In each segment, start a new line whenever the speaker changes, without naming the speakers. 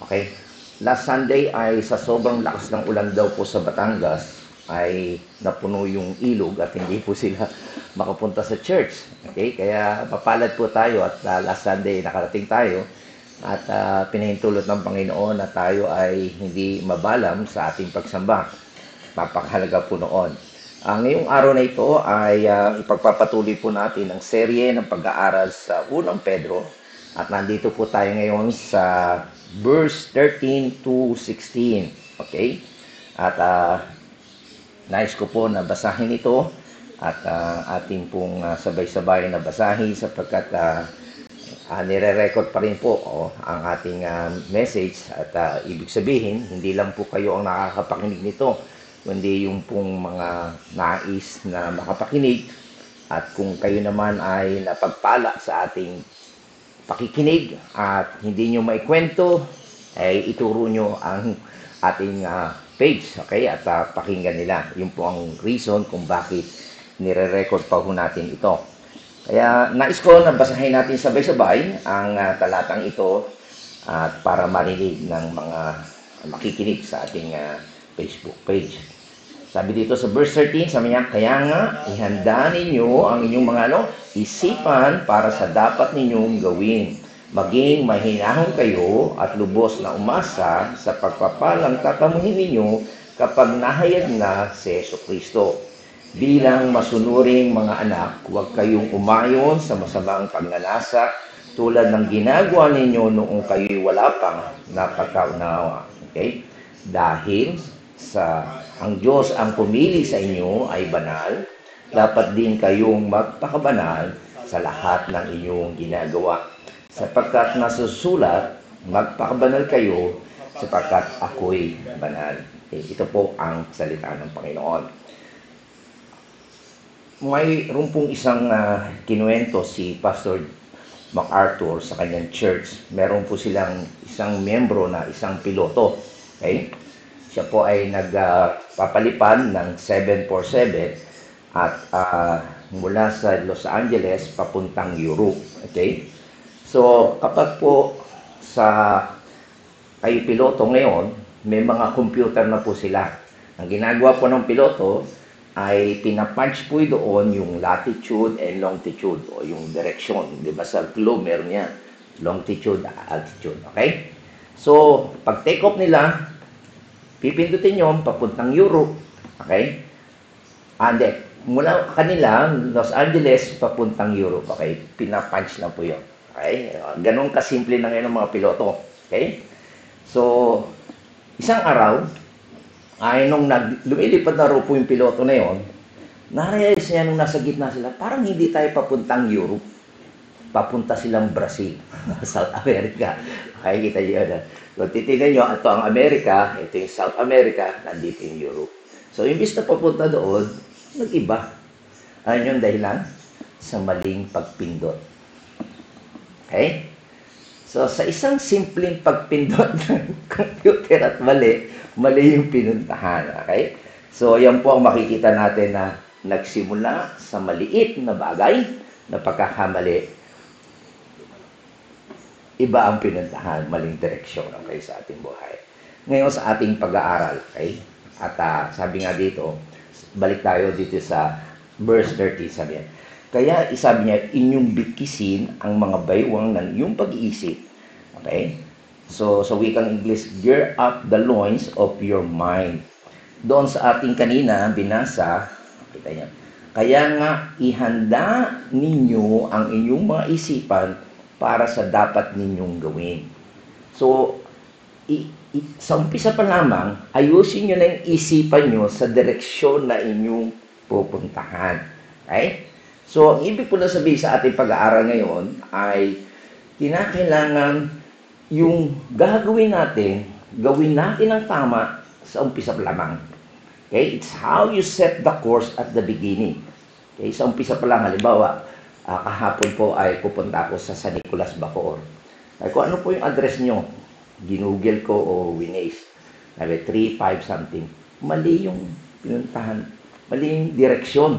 Okay? Last Sunday ay sa sobrang lakas ng ulan daw po sa Batangas ay napuno yung ilog at hindi po sila makapunta sa church. Okay? Kaya papalad po tayo at last Sunday nakarating tayo at pinahintulot ng Panginoon na tayo ay hindi mabalam sa ating pagsamba. Napakahalaga po noon. Ngayong araw na ito ay ipagpapatuloy po natin ang serye ng pag-aaral sa unang Pedro at nandito po tayo ngayon sa verse 13 to 16. Okay? At nais ko po na basahin ito at ating pong sabay-sabay na basahin sapagkat nire-record pa rin po ang ating message at ibig sabihin, hindi lang po kayo ang nakakapakinig nito, kundi yung pong mga nais na makapakinig at kung kayo naman ay napagpala sa ating pakikinig at hindi nyo maikwento, ay ituro nyo ang ating page, okay? At pakinggan nila. Yun po ang reason kung bakit nire-record pa po natin ito. Kaya nais ko na basahin natin sabay-sabay ang talatang ito at para marinig ng mga makikinig sa ating Facebook page. Sabi dito sa verse 13, sabi niya, kaya nga, ihanda ninyo ang inyong mga isipan para sa dapat ninyong gawin. Maging mahinahon kayo at lubos na umasa sa pagpapalang tatamuhin ninyo kapag nahayag na si Jesucristo. Bilang masunuring mga anak, huwag kayong umayon sa masamang pagnanasa tulad ng ginagawa ninyo noong kayo'y wala pang napagkaunawa. Okay? Dahil ang Diyos ang pumili sa inyo ay banal, dapat din kayong magpakabanal sa lahat ng inyong ginagawa. Sapagkat nasusulat, magpakabanal kayo sapagkat ako'y banal. Ito po ang salita ng Panginoon. Mayroon pong isang kinuwento si Pastor MacArthur sa kanyang church. Meron po silang isang miyembro na isang piloto. Okay? Siya po ay nagpapalipad ng 747 at mula sa Los Angeles papuntang Europe. Okay? So, kapag po kayo piloto ngayon, may mga computer na po sila. Ang ginagawa po ng piloto ay pinapunch po doon yung latitude and longitude o yung direction. Di ba sa globe meron yan? Longitude, altitude. Okay? So, pag take off nila, pipindutin nyo papuntang Europe. Okay? And then, mula kanila, Los Angeles, papuntang Europe. Okay? Pinapunch na po yun. Okay? Ganun kasimple na ngayon ng mga piloto. Okay? So, isang araw, ay nung lumilipad na po yung piloto na yon, na-realize niya nung nasa gitna sila, parang hindi tayo papuntang Europe. Papunta silang Brazil, South America. Okay, kita nyo na. So, titignan nyo, ito ang Amerika, ito yung South America, nandito yung Europe. So, imbis na papunta doon, nag-iba. Ano yung dahilan? Sa maling pagpindot. Okay? So, sa isang simpleng pagpindot ng computer at mali yung pinuntahan. Okay? So, yan po ang makikita natin na nagsimula sa maliit na bagay na pagkakamali. Iba ang pinuntahan, maling direksyon, okay, sa ating buhay. Ngayon sa ating pag-aaral, okay? At sabi nga dito, balik tayo dito sa verse 30, sabi niya. Kaya isabi niya, inyong bikisin ang mga baywang ng iyong pag-iisip. Okay? So, sa wikang English, gear up the loins of your mind. Doon sa ating kanina, binasa, kita niya, kaya nga ihanda ninyo ang inyong mga isipan para sa dapat ninyong gawin. So, sa umpisa pa lamang, ayusin nyo na yung isipan nyo sa direksyon na inyong pupuntahan. Okay? So, ang ibig po na sabihin sa ating pag-aaral ngayon ay kinakailangan yung gagawin natin, gawin natin ang tama sa umpisa pa lamang. Okay? It's how you set the course at the beginning. Okay? Sa umpisa pa lang, halimbawa, kahapon po ay pupunta ako sa San Nicolas, Bacoor. Ay, kung ano po yung address nyo, ginugel ko o winace. Sabi, 3-5 something. Mali yung pinuntahan. Mali yung direksyon.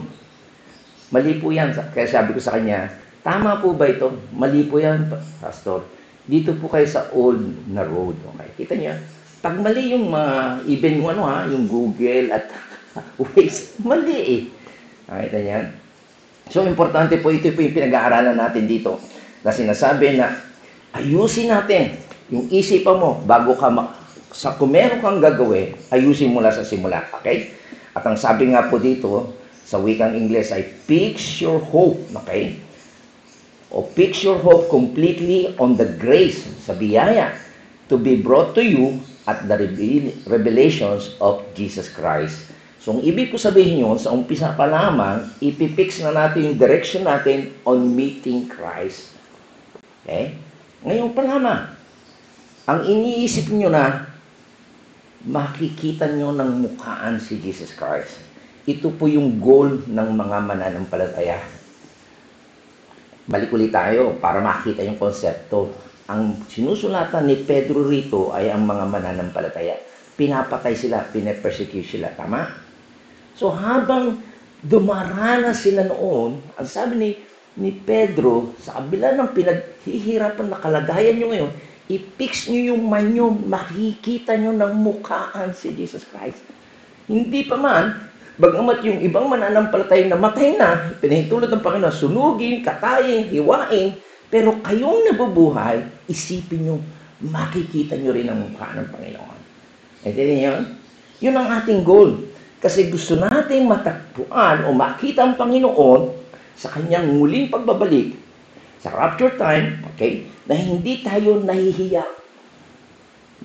Mali po yan. Kaya sabi ko sa kanya, tama po ba ito? Mali po yan, Pastor. Dito po kayo sa old na road. Okay? Kita niya, pag mali yung even yung yung Google at Waze, mali eh. Nakita niya? So, importante po, ito po yung pinag-aaralan natin dito na sinasabi na ayusin natin yung isipan mo bago ka kung meron kang gagawin, ayusin mula sa simula. Okay? At ang sabi nga po dito sa wikang Ingles ay fix your hope. Okay? O fix your hope completely on the grace, sa biyaya, to be brought to you at the revelations of Jesus Christ. So, ang ibig ko sabihin yun, sa umpisa pa lamang, ipipix na natin yung direction natin on meeting Christ. Okay? Ngayon pa lamang, ang iniisip nyo na, makikita nyo ng mukhaan si Jesus Christ. Ito po yung goal ng mga mananampalataya. Balik ulit tayo para makita yung konsepto. Ang sinusulatan ni Pedro rito ay ang mga mananampalataya. Pinapatay sila, pinepersecute sila. Tama? So habang dumaranas sila noon, ang sabi ni Pedro, sa kabila ng pinaghihirapan na kalagayan nyo ngayon, i-fix nyo yung mind nyo, makikita nyo ng mukhaan si Jesus Christ. Hindi pa man, bagamat yung ibang mananampalataya na matay na, pinahintulot ng Panginoon, sunugin, katayin, hiwain, pero kayong nabubuhay, isipin nyo, makikita nyo rin ang mukha ng Panginoon. Entiendes nyo? Yun ang ating goal. Kasi gusto nating matagpuan o makita ang Panginoon sa kanyang muling pagbabalik, sa rapture time, okay, na hindi tayo nahihiya.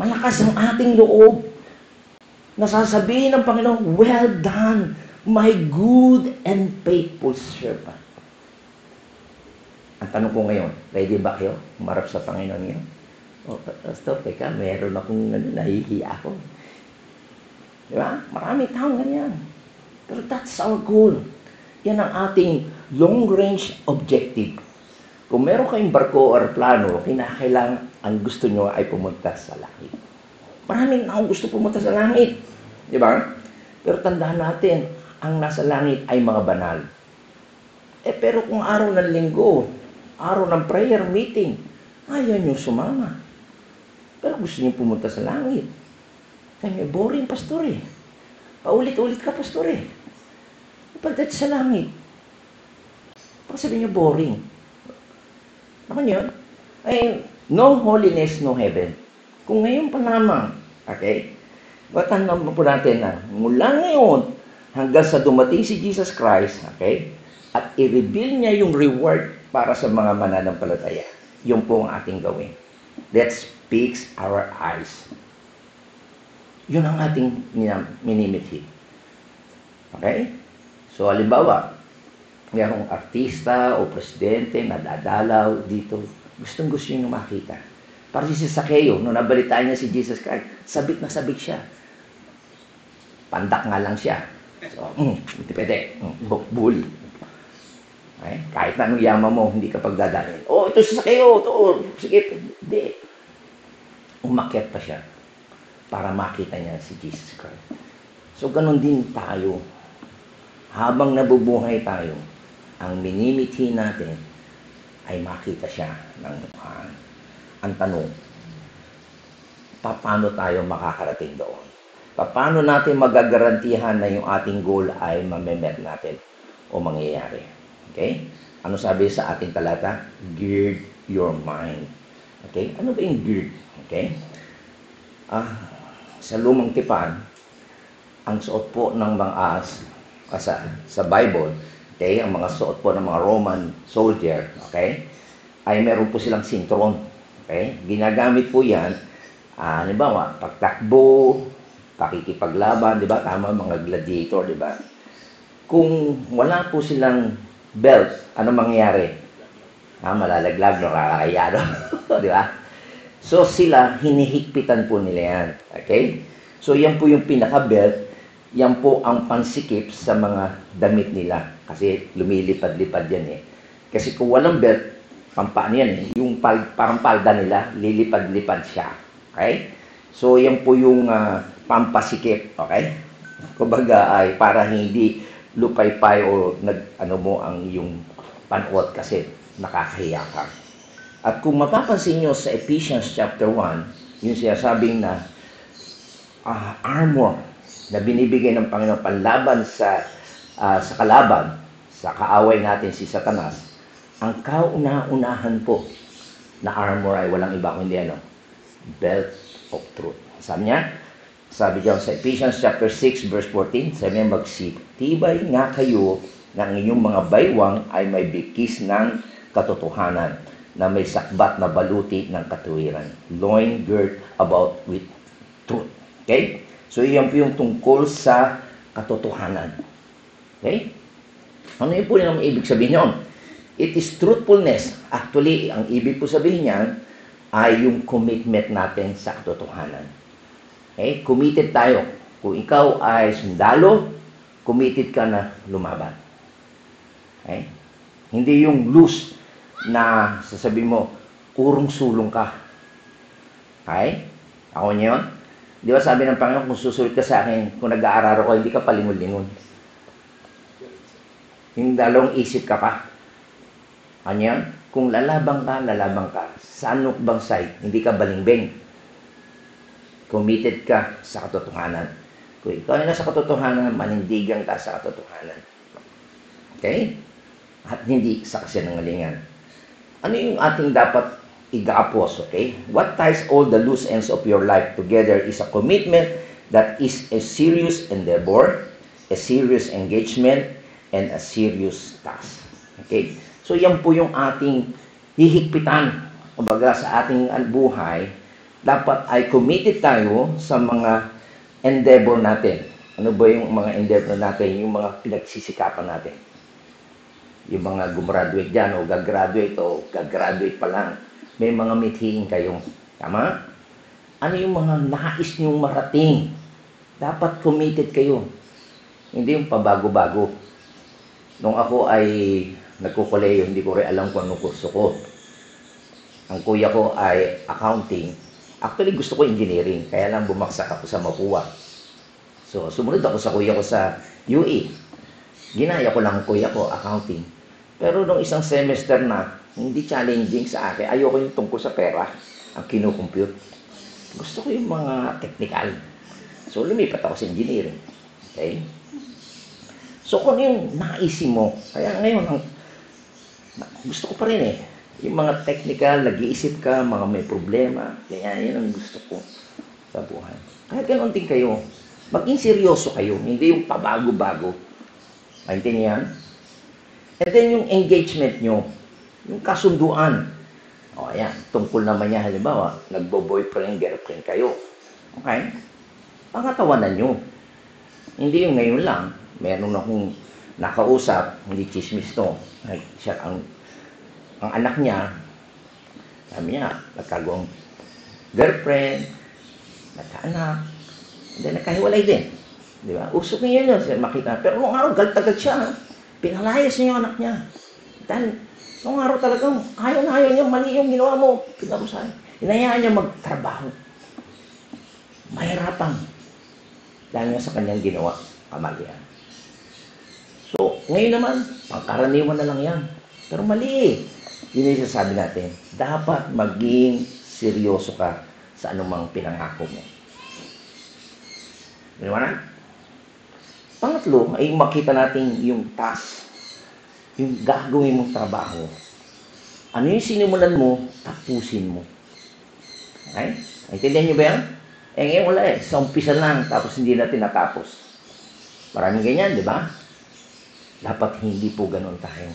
Malakas ang ating loob. Nasasabihin ng Panginoon, well done, my good and faithful servant. Ang tanong ko ngayon, ready ba kayo? Umarap sa Panginoon ngayon? Pastor, teka, meron akong nahihiya ako. Di ba? Maraming taong ganyan. Pero that's our goal. Yan ang ating long-range objective. Kung meron kayong barko or plano, kinakailangan ang gusto nyo ay pumunta sa langit. Maraming taong gusto pumunta sa langit. Di ba? Pero tandaan natin, ang nasa langit ay mga banal. Pero kung araw ng linggo, araw ng prayer meeting, ayaw nyo sumama. Pero gusto nyo pumunta sa langit. Kaya boring, pastor eh. Paulit-ulit ka, pastor eh. Pagdating sa langit, pag sabi nyo boring, ako nyo, ay no holiness, no heaven. Kung ngayon pa lamang, okay, batandaan po natin na mula ngayon hanggang sa dumating si Jesus Christ, okay, at i-reveal niya yung reward para sa mga mananampalataya. Yun po ang ating gawin. Let's fix our eyes. Yun ang ating minimithi. Okay? So, halimbawa, mayroong artista o presidente na dadalaw dito. Gustong-gusto nyo makita. Para si Zaccheo, nung nabalitaan niya si Jesus Christ, sabik na sabik siya. Pandak nga lang siya. So, hindi pwede. Bully. Okay? Kahit na anong yaman mo, hindi ka pagdadalhin. Ito si Zaccheo. Sige, hindi. Umakyat pa siya para makita niya si Jesus Christ. So, ganun din tayo. Habang nabubuhay tayo, ang minimithi natin ay makita siya ng mukhaan. Ang tanong, paano tayo makakarating doon? Paano natin magagarantihan na yung ating goal ay mamemet natin o mangyayari? Okay? Ano sabi sa ating talata? Gird your mind. Okay? Ano ba yung gird? Okay? Sa lumang tipan, ang suot po ng mga sa Bible, okay, ang mga suot po ng mga Roman soldier, okay, ay meron po silang sintron. Okay? Ginagamit po yan, halimbawa, pagtakbo, pakikipaglaban, di ba? Tama, mga gladiator, di ba? Kung wala po silang belt, ano mangyayari? Malalaglag, nakakaya, no? Di ba? So, sila, hinihigpitan po nila yan. Okay? So, yan po yung pinaka-belt. Yan po ang pansikip sa mga damit nila. Kasi lumilipad-lipad yan eh. Kasi kung walang belt, pampaan yan eh. Yung parang palda nila, lilipad-lipad siya. Okay? So, yan po yung pampasikip. Okay? Kumbaga ay para hindi lupay-pay o ang yung panot kasi nakakahiya ka. At kung mapapansin nyo sa Ephesians chapter 1, yung sinasabing na armor na binibigay ng Panginoon panlaban sa kalaban, sa kaaway natin si Satanas, ang kauna-unahan po na armor ay walang iba kundi belt of truth. Sabi diyan sa Ephesians chapter 6 verse 14, sabi niya, magsitibay nga kayo ng inyong mga baywang ay may bikis ng katotohanan na may sakbat na baluti ng katuwiran. Loin girt about with truth. Okay? So, iyan po yung tungkol sa katotohanan. Okay? Ano yun po yung ibig sabihin yun? It is truthfulness. Actually, ang ibig po sabihin niyan ay yung commitment natin sa katotohanan. Okay? Committed tayo. Kung ikaw ay sundalo, committed ka na lumaban. Okay? Hindi yung loose na sasabihin mo, urong-sulong ka. Okay? Ako niyo yun? Di ba sabi ng Panginoon, kung susulit ka sa akin, kung nag-aararo ko, hindi ka palingon-lingon. Yung dalawang isip ka pa. Ano yan? Kung lalabang ka, sa anong bang side, hindi ka balingbing. Committed ka sa katotohanan. Kung ikaw ay nasa katotohanan, manindigan ka sa katotohanan. Okay? At hindi sa kasinungalingan. Ano yung ating dapat igapos, okay? What ties all the loose ends of your life together is a commitment that is a serious endeavor, a serious engagement, and a serious task. Okay? So, yan po yung ating hihigpitan. Kumbaga, sa ating buhay, dapat ay committed tayo sa mga endeavor natin. Ano ba yung mga endeavor natin? Yung mga pinagsisikapan natin. Yung mga gumraduate dyan, o gagraduate pa lang. May mga mithiin kayo. Tama? Ano yung mga nais niyong marating? Dapat committed kayo. Hindi yung pabago-bago. Nung ako ay nagkukuleyo, hindi ko rin alam kung anong kurso ko. Ang kuya ko ay accounting. Actually, gusto ko engineering. Kaya lang bumaksak ako sa Mapua. So, sumunod ako sa kuya ko sa UE. Ginaya ko lang ang kuya ko, accounting. Pero nung isang semester na, hindi challenging sa akin. Ayoko yung tungkol sa pera, ang kinukompute. Gusto ko yung mga technical. So, lumipat ako sa engineering. Okay? So, kung yung naisip mo, kaya ngayon, gusto ko pa rin yung mga technical, nag-iisip ka, mga may problema, kaya yan ang gusto ko sa buhay. Kaya ganoon din kayo. Maging seryoso kayo, hindi yung pabago-bago. Maintindihan? And then yung engagement nyo, yung kasunduan. O ayan, tungkol naman niya halimbawa, nagbo-boyfriend, girlfriend kayo. Okay? Pangatawanan nyo. Hindi yung ngayon lang. Meron akong nakausap, hindi chismis to. Siya, ang anak niya, sabi niya, nagkagawang girlfriend, nagkaanak, and then nagkahiwalay din. Di ba? Usok niya yun, makita. Pero nung araw, galit-agad siya. Pinalayas niya yung anak niya. Dahil, nung araw talagang, ayaw na ayaw niya, mali yung ginawa mo. Pinarusahan. Inayaan niya magtrabaho. Mahirapan. Dahil nga sa kanyang ginawa, kamalian. So, ngayon naman, pangkaraniwan na lang yan. Pero mali. Yun yung sasabi natin. Dapat maging seryoso ka sa anumang pinangako mo. Maniwala? Pangatlo, ay makita natin yung task, yung gagawin mong trabaho. Ano yung sinimulan mo, tapusin mo. Okay? Naintindihan nyo ba yan? Ngayon wala sa umpisa lang, tapos hindi natin natapos. Maraming ganyan, di ba? Dapat hindi po ganun tayo.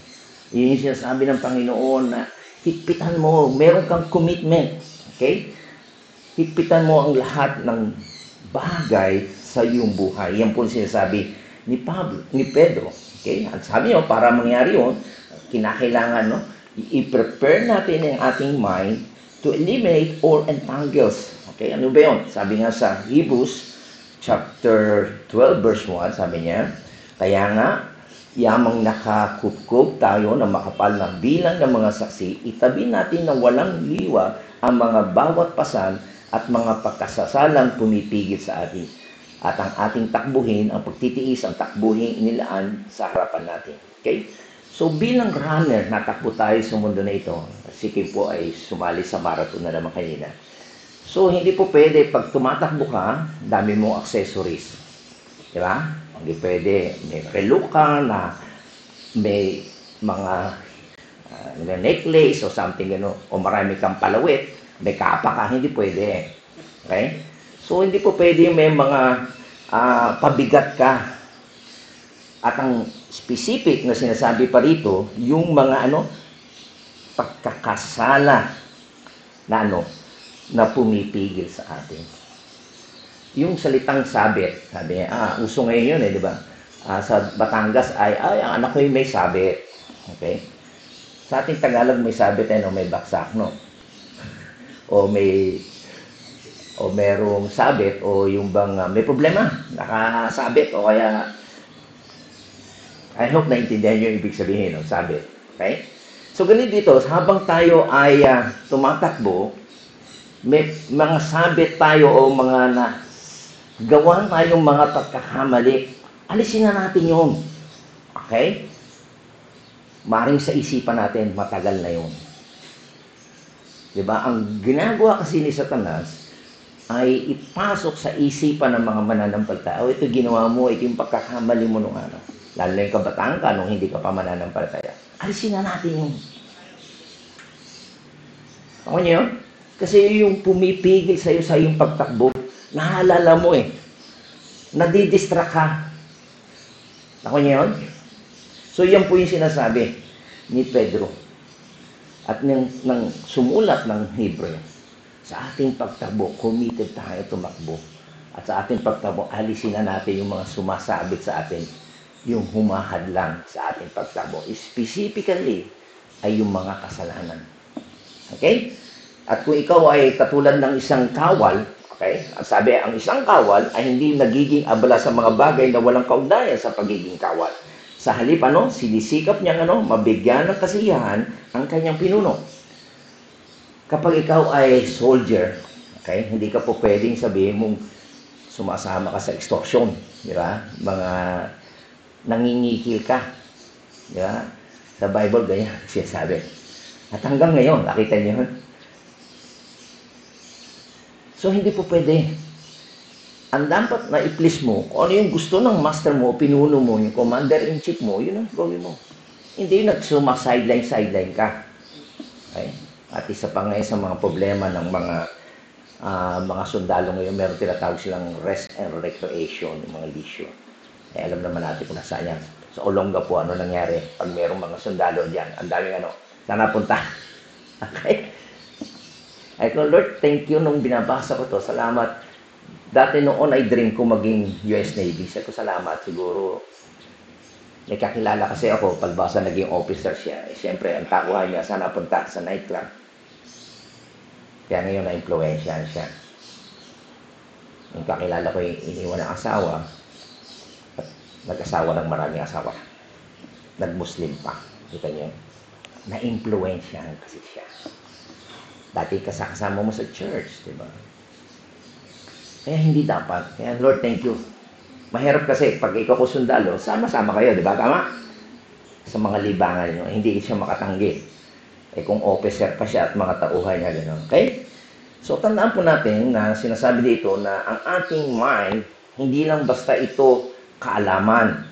Yun yung sinasabi ng Panginoon na higpitan mo, meron kang commitment. Okay? Higpitan mo ang lahat ng bagay sa iyong buhay. Yan po sinasabi ni Pedro. Okay? At sabi niyo, para mangyari yun, kinakailangan, i-prepare natin ang ating mind to eliminate all entangles. Okay? Ano ba yun? Sabi nga sa Hebrews chapter 12 verse 1, sabi niya, kaya nga, yamang nakakupkup tayo na makapal na bilang ng mga saksi, itabi natin na walang liwa ang mga bawat pasan at mga pagkasasalang pumipigil sa atin. At ang ating takbuhin, ang pagtitiis, ang takbuhin inilaan sa harapan natin. Okay? So bilang runner, natakbo tayo sa mundo na ito. Si Kim po ay sumali sa marathon na naman kanina. So hindi po pwede, pag tumatakbo ka, dami mong accessories. Di ba? Hindi pwede, may relo ka na may mga necklace o something gano, o marami kang palawit, may kapa ka, hindi pwede. Okay? So hindi po pwede may mga pabigat ka. At ang specific na sinasabi pa rito, yung mga pagkakasala na na pumipigil sa atin. Yung salitang sabit, sabi niya, uso ngayon yun di ba? Sa Batangas ay ang anak ko yung may sabit. Okay? Sa ating Tagalog may sabit may baksak, no? O merong sabit o yung bang may problema, nakasabit o kaya I hope naintindihan nyo yung ibig sabihin ng sabit. Okay? So, ganito dito, habang tayo ay tumatakbo, may mga sabit tayo o mga gawa tayong mga pagkakamali. Alisin na natin yun. Okay? Maring sa isipan natin, matagal na yun. Diba? Ang ginagawa kasi ni Satanas ay ipasok sa isipan ng mga mananampalataya. Ito ginawa mo, ito yung pagkakamali mo nung lalo na yung kabataan ka nung hindi ka pa mananampalataya. Alisin na natin yun. Ako niyo? Kasi yung pumipigil sa yung pagtakbo, naalala mo nadidistract ka. Ako niyo yun? So yan po yung sinasabi ni Pedro. At nang sumulat ng Hebreo, sa ating pagtakbo, committed tayo tumakbo. At sa ating pagtakbo, alisin na natin yung mga sumasabit sa atin, yung humahadlang sa ating pagtakbo. Specifically, ay yung mga kasalanan. Okay? At kung ikaw ay katulad ng isang kawal, okay? At sabi, ang isang kawal ay hindi nagiging abala sa mga bagay na walang kaugnayan sa pagiging kawal. Sa halip, sinisikap niyang mabigyan ng kasiyahan ang kanyang pinuno. Kapag ikaw ay soldier, okay? Hindi ka po pwedeng sabihin mong sumasama ka sa extortion, di ba? Mga nangingikil ka. Di ba? Sa Bible, ganyan siya sabi. At hanggang ngayon, nakita niyo yun? So, hindi po pwede. Ang dapat na i-please mo, kung ano yung gusto ng master mo, pinuno mo, yung commander-in-chief mo, yun ang gawin mo. Hindi nagsuma-sideline ka. Okay? At isa pa ngayon sa mga problema ng mga sundalo ngayon, meron tinatawag silang rest and recreation, yung mga leisure. Alam naman natin kung nasaan yan. Sa Olonga po, ano nangyari? Pag merong mga sundalo dyan, ang daming saan napunta? Okay? Ay ko, Lord, thank you nung binabasa ko to. Salamat. Dati noon ay dream ko maging US Navy. Sabi ko, salamat. Siguro, may kakilala kasi ako, pagbasa naging officer siya. Siyempre, ang tauhan niya, saan napunta? Sa nightclub. Kaya ngayon na-influensyahan siya. Yung kakilala ko yung iniwan ng asawa, at nag-asawa ng maraming asawa. Nag-Muslim pa. Kita niyo? Na-influensyahan kasi siya. Dati kasama mo sa church, di ba? Kaya hindi dapat. Kaya Lord, thank you. Mahirap kasi pag ikaw ko sundalo, sama-sama kayo, di ba? Tama? Sa mga libangan nyo, hindi siya makatanggi. Kung officer pa siya at mga tauhan niya, gano'n. Okay? So, tandaan po natin na sinasabi dito na ang ating mind, hindi lang basta ito kaalaman.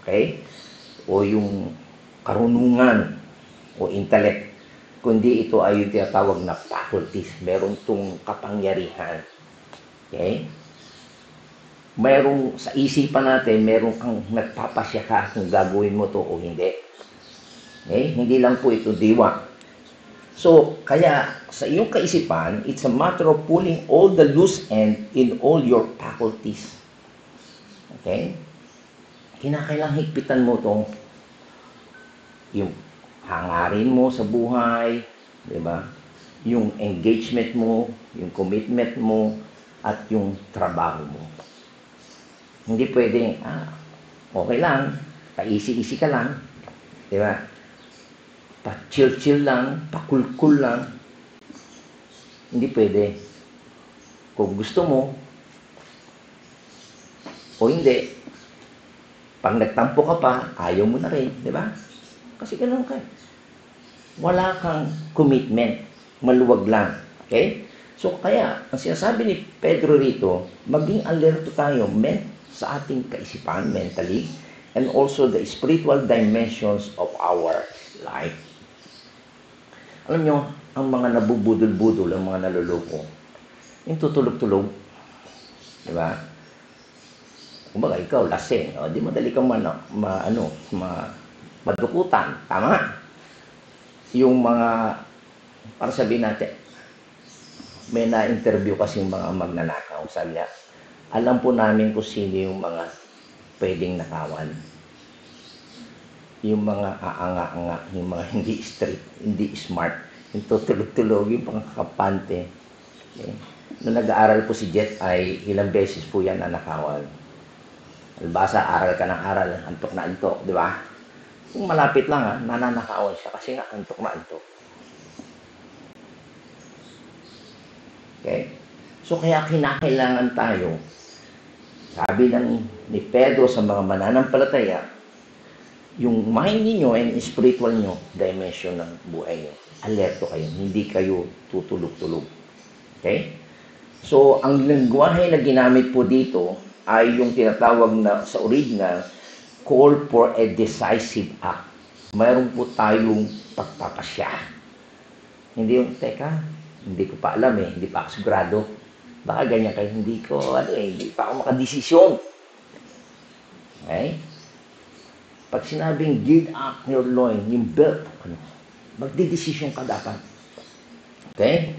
Okay? O yung karunungan o intellect. Kundi ito ay yung tinatawag na faculties. Meron itong kapangyarihan. Okay? Merong sa isipan natin, meron kang nagpapasya ka kung gagawin mo to o hindi. Okay? Hindi lang po ito diwa. So, kaya sa iyong kaisipan, it's a matter of pulling all the loose end in all your faculties. Okay? Kinakailangan higpitan mo to yung hangarin mo sa buhay, di ba? Yung engagement mo, yung commitment mo, at yung trabaho mo. Hindi pwedeng, okay lang, paisi-isi ka lang, di ba? Pa-chill-chill lang, pa-cool-cool lang. Hindi pwede. Kung gusto mo, o hindi, pag nagtampo ka pa, ayaw mo na rin, di ba? Kasi ganun ka. Wala kang commitment. Maluwag lang. Okay? So, kaya, ang sinasabi ni Pedro rito, maging alerto tayo sa ating kaisipan, mentally, and also the spiritual dimensions of our life. Alam nyo, ang mga nabubudol-budol, ang mga naluloko, yung tutulog-tulog, di ba? Kumbaga, ikaw, lasing, di madali kang madukutan, tama? Yung mga, para sabihin natin, may na-interview kasi mga magnanakaw, sabi niya, alam po namin kung sino yung mga pwedeng nakawan. Yung mga aanga-anga, yung mga hindi straight, hindi smart, yung tutulog-tulog, yung pangkakapante. Okay? Nung nag-aaral po si Jet ay ilang beses po yan nanakawan. Albasa, aral ka ng aral, antok na antok, di ba? Kung malapit lang, nananakawan siya kasi nga antok na antok. Okay? So kaya kinakailangan tayo, sabi ni Pedro sa mga mananampalataya, yung mind niyo and spiritual niyo, dimension ng buhay niyo. Alerto kayo, hindi kayo tutulog-tulog. Okay? So, ang lengguwahe na ginamit po dito ay yung tinatawag na sa original, call for a decisive act. Mayroon po tayong pagpapasya. Hindi yung, teka, hindi ko pa alam hindi pa ako sigurado. Baka ganyan kayo, hindi pa ako makadesisyon. Okay? Pag sinabing gird up your loin, yung belt, magdidesisyon ka dapat. Okay?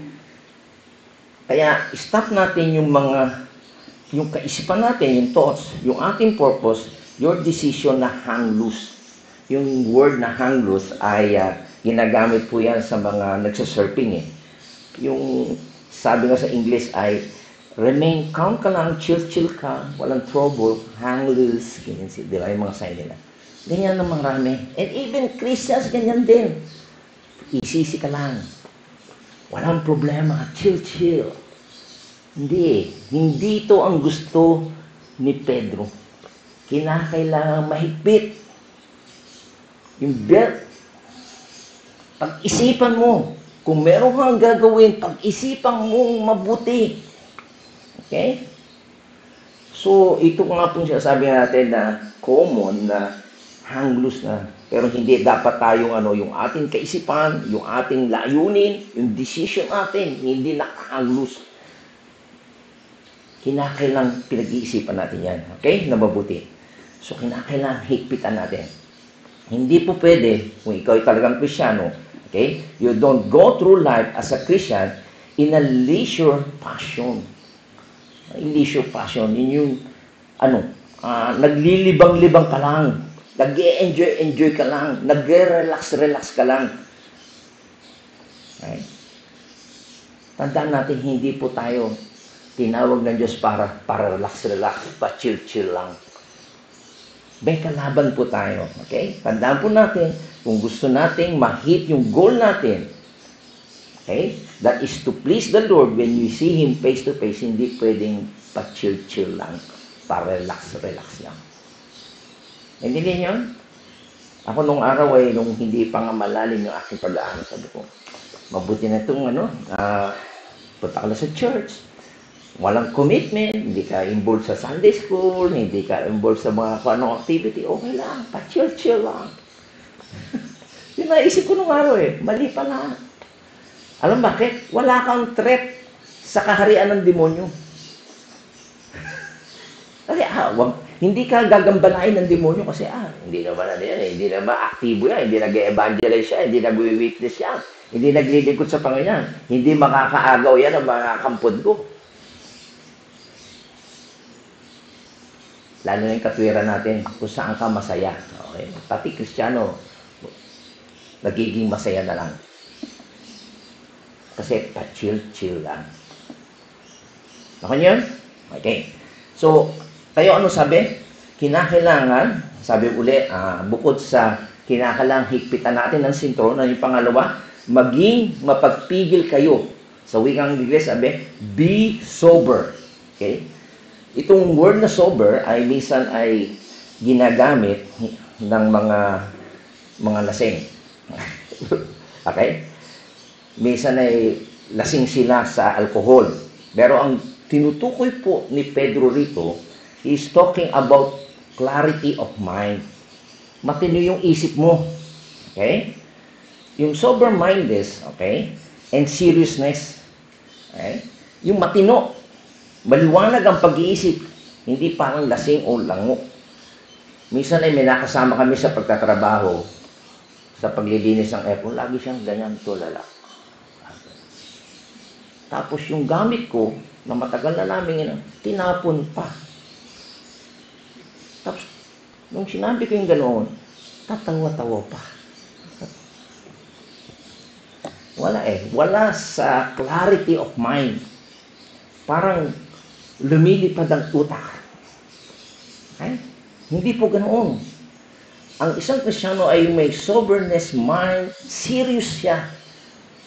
Kaya, stop natin yung kaisipan natin, yung thoughts, yung ating purpose, your decision na hang loose. Yung word na hang loose ay ginagamit po yan sa mga nagsasurfing Yung sabi nga sa English ay, remain calm ka lang, chill ka, walang trouble, hang loose, ganyan di ba yung mga sign nila. Ganyan ng marami. And even Christians, ganyan din. Isisi ka lang. Walang problema. Chill. Hindi ito ang gusto ni Pedro. Kinakailangan mahigpit. Yung belt. Pag-isipan mo. Kung meron kang gagawin, pag-isipan mong mabuti. Okay? So, ito nga pong sinasabi natin na common na hang loose na. Pero hindi dapat tayong yung ating kaisipan, yung ating layunin, yung decision natin, hindi nakahang loose. Kinakailangan pinag-iisipan natin yan. Okay? Na mabuti. So, kinakailangan higpitan natin. Hindi po pwede, kung ikaw ay talagang Kristiyano, okay? You don't go through life as a Christian in a leisure passion. Leisure passion, yun yung, naglilibang-libang ka lang. Nag-enjoy ka lang. Nag-relax ka lang. Okay? Tandaan natin, hindi po tayo tinawag ng Diyos para relax, pa-chill lang. May kalaban po tayo. Okay? Tandaan po natin, kung gusto nating ma-hit yung goal natin, okay? That is to please the Lord when you see Him face to face, hindi pwedeng pa-chill lang. Pa-relax lang. Hindi din yun? Ako nung araw nung hindi pa nga malalim yung aking pag-aaral, sabi ko, mabuti na itong punta ka na sa church. Walang commitment, hindi ka involved sa Sunday school, hindi ka involved sa mga activity, okay lang, pa-chill lang. Yung naisip ko nung araw mali pala. Alam bakit? Wala kang threat sa kaharian ng demonyo. Kasi hindi ka gagambalain ng demonyo kasi hindi naman hindi naman aktibo yan, hindi nag-evangelize siya, hindi nag-witness siya, hindi naglilingkod sa Panginoon, hindi makakaagaw yan ang mga kampod ko. Lalo na yung katwiran natin kung saan ka masaya. Okay? Pati Kristiyano, nagiging masaya na lang. Kasi pa-chill lang. Okay yun? Okay. So, tayo ano sabi? Kinakailangan, sabi uli, bukod sa kinakailangan higpitan natin ng sintro, na yung pangalawa, maging mapagpigil kayo. Sa wikang Ingles, sabi, be sober. Okay? Itong word na sober ay minsan ay ginagamit ng mga mga lasing. Okay? Minsan ay lasing sila sa alcohol. Pero ang tinutukoy po ni Pedro rito, he is talking about clarity of mind. Matino yung isip mo. Okay? Yung sober-minded, okay? And seriousness. Okay? Yung matino. Maliwanag ang pag-iisip. Hindi parang lasing o lango. Minsan ay may nakasama kami sa pagtatrabaho, sa paglilinis ng aircon, lagi siyang ganyan tulala. Tapos yung gamit ko, na matagal na namin tinapon pa. Tapos, nung sinabi ko yung ganoon, tatawa-tawa pa. Wala sa clarity of mind. Parang lumilipad ang utak. Okay? Hindi po ganoon. Ang isang Kristyano ay may soberness mind, serious siya.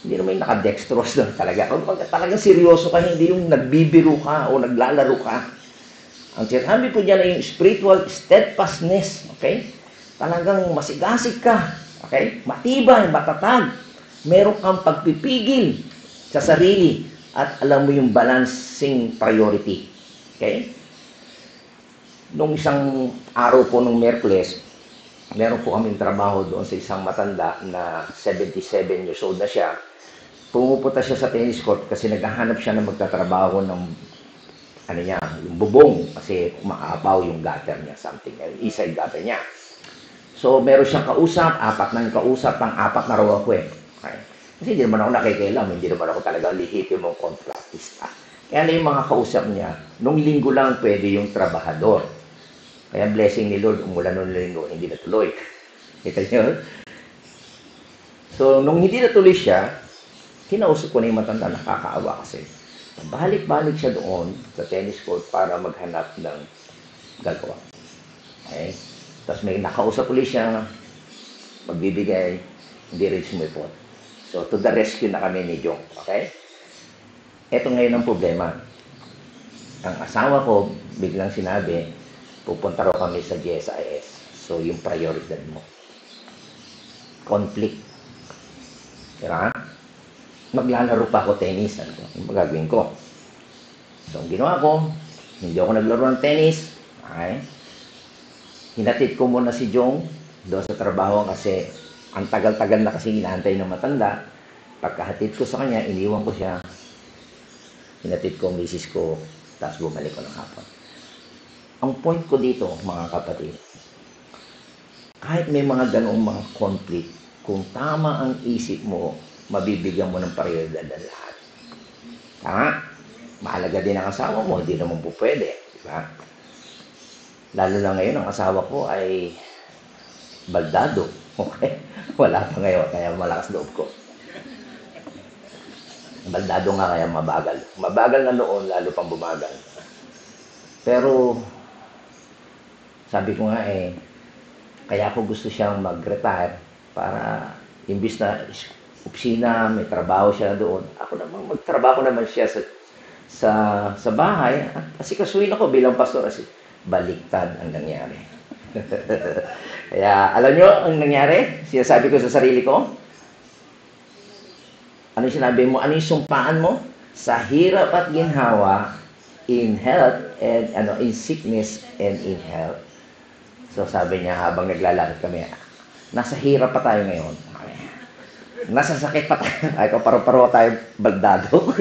Hindi naman nakadextrose lang talaga. Kung talagang seryoso ka, hindi yung nagbibiro ka o naglalaro ka. Ang sinabi po dyan ay yung spiritual steadfastness. Okay? Talagang masigasig ka. Okay? Matibay, matatag. Meron kang pagpipigil sa sarili at alam mo yung balancing priority. Okay? Nung isang araw po ng Miyerkules, meron po kaming trabaho doon sa isang matanda na 77 years old na siya. Pumupunta siya sa tennis court kasi naghahanap siya ng magtatrabaho ng yung bubong kasi umaapaw yung gutter niya, something, inside gutter niya. So, meron siyang kausap, 4 na yung kausap, pang-4 na raw ako eh. Okay. Kasi hindi naman ako nakikialam, hindi naman ako talaga lehitimong kontratista. Kaya na yung mga kausap niya, nung linggo lang pwede yung trabahador. Kaya blessing ni Lord, umulan nung linggo, hindi natuloy. Kita niyo? So, nung hindi natuloy siya, kinausap ko na yung matanda, nakakaawa kasi. Balik-balik siya doon sa tennis court para maghanap ng gagawa. Okay? Tapos may nakausap ulit siya, magbibigay, hindi rin sumipot. So, to the rescue na kami ni Jong. Okay? Ito ngayon ang problema. Ang asawa ko, biglang sinabi, pupunta raw kami sa GSIS. So, yung prioridad mo. Conflict. Diba? Maglalaro pa ako tennis. Ano yung magagawin ko? So, ang ginawa ko, hindi ako naglaro ng tennis. Okay? Hinatid ko muna si Jong doon sa trabaho kasi ang tagal-tagal na kasi inaantay ng matanda. Pagkahatid ko sa kanya, iniwan ko siya. Hinatid ko ang misis ko, tapos bumalik ko ng hapon. Ang point ko dito, mga kapatid, kahit may mga ganoong mga conflict, kung tama ang isip mo, mabibigyan mo ng prioridad ang lahat. Tama? Mahalaga din ang asawa mo, hindi naman po pwede. Diba? Lalo na ngayon, ang asawa ko ay baldado. Okay? Wala pa ngayon, kaya malakas loob ko. Baldado nga kaya mabagal. Mabagal na noon, lalo pang bumagal. Pero, sabi ko nga kaya ako gusto siyang mag-retire para imbis na opisina, may trabaho siya doon. Ako naman, magtrabaho naman siya sa bahay. Kasi kasuhin ako bilang pastor. Kasi baliktad ang nangyari. Kaya, alam nyo ang nangyari? Sinasabi ko sa sarili ko, ano yung sinabi mo? Ano yung sumpaan mo? Sa hirap at ginhawa, in health, and in sickness and in health. So sabi niya habang naglalakad kami, nasa hirap pa tayo ngayon. Nasa sakit pa tayo. Ay, paro-paro tayo baldado.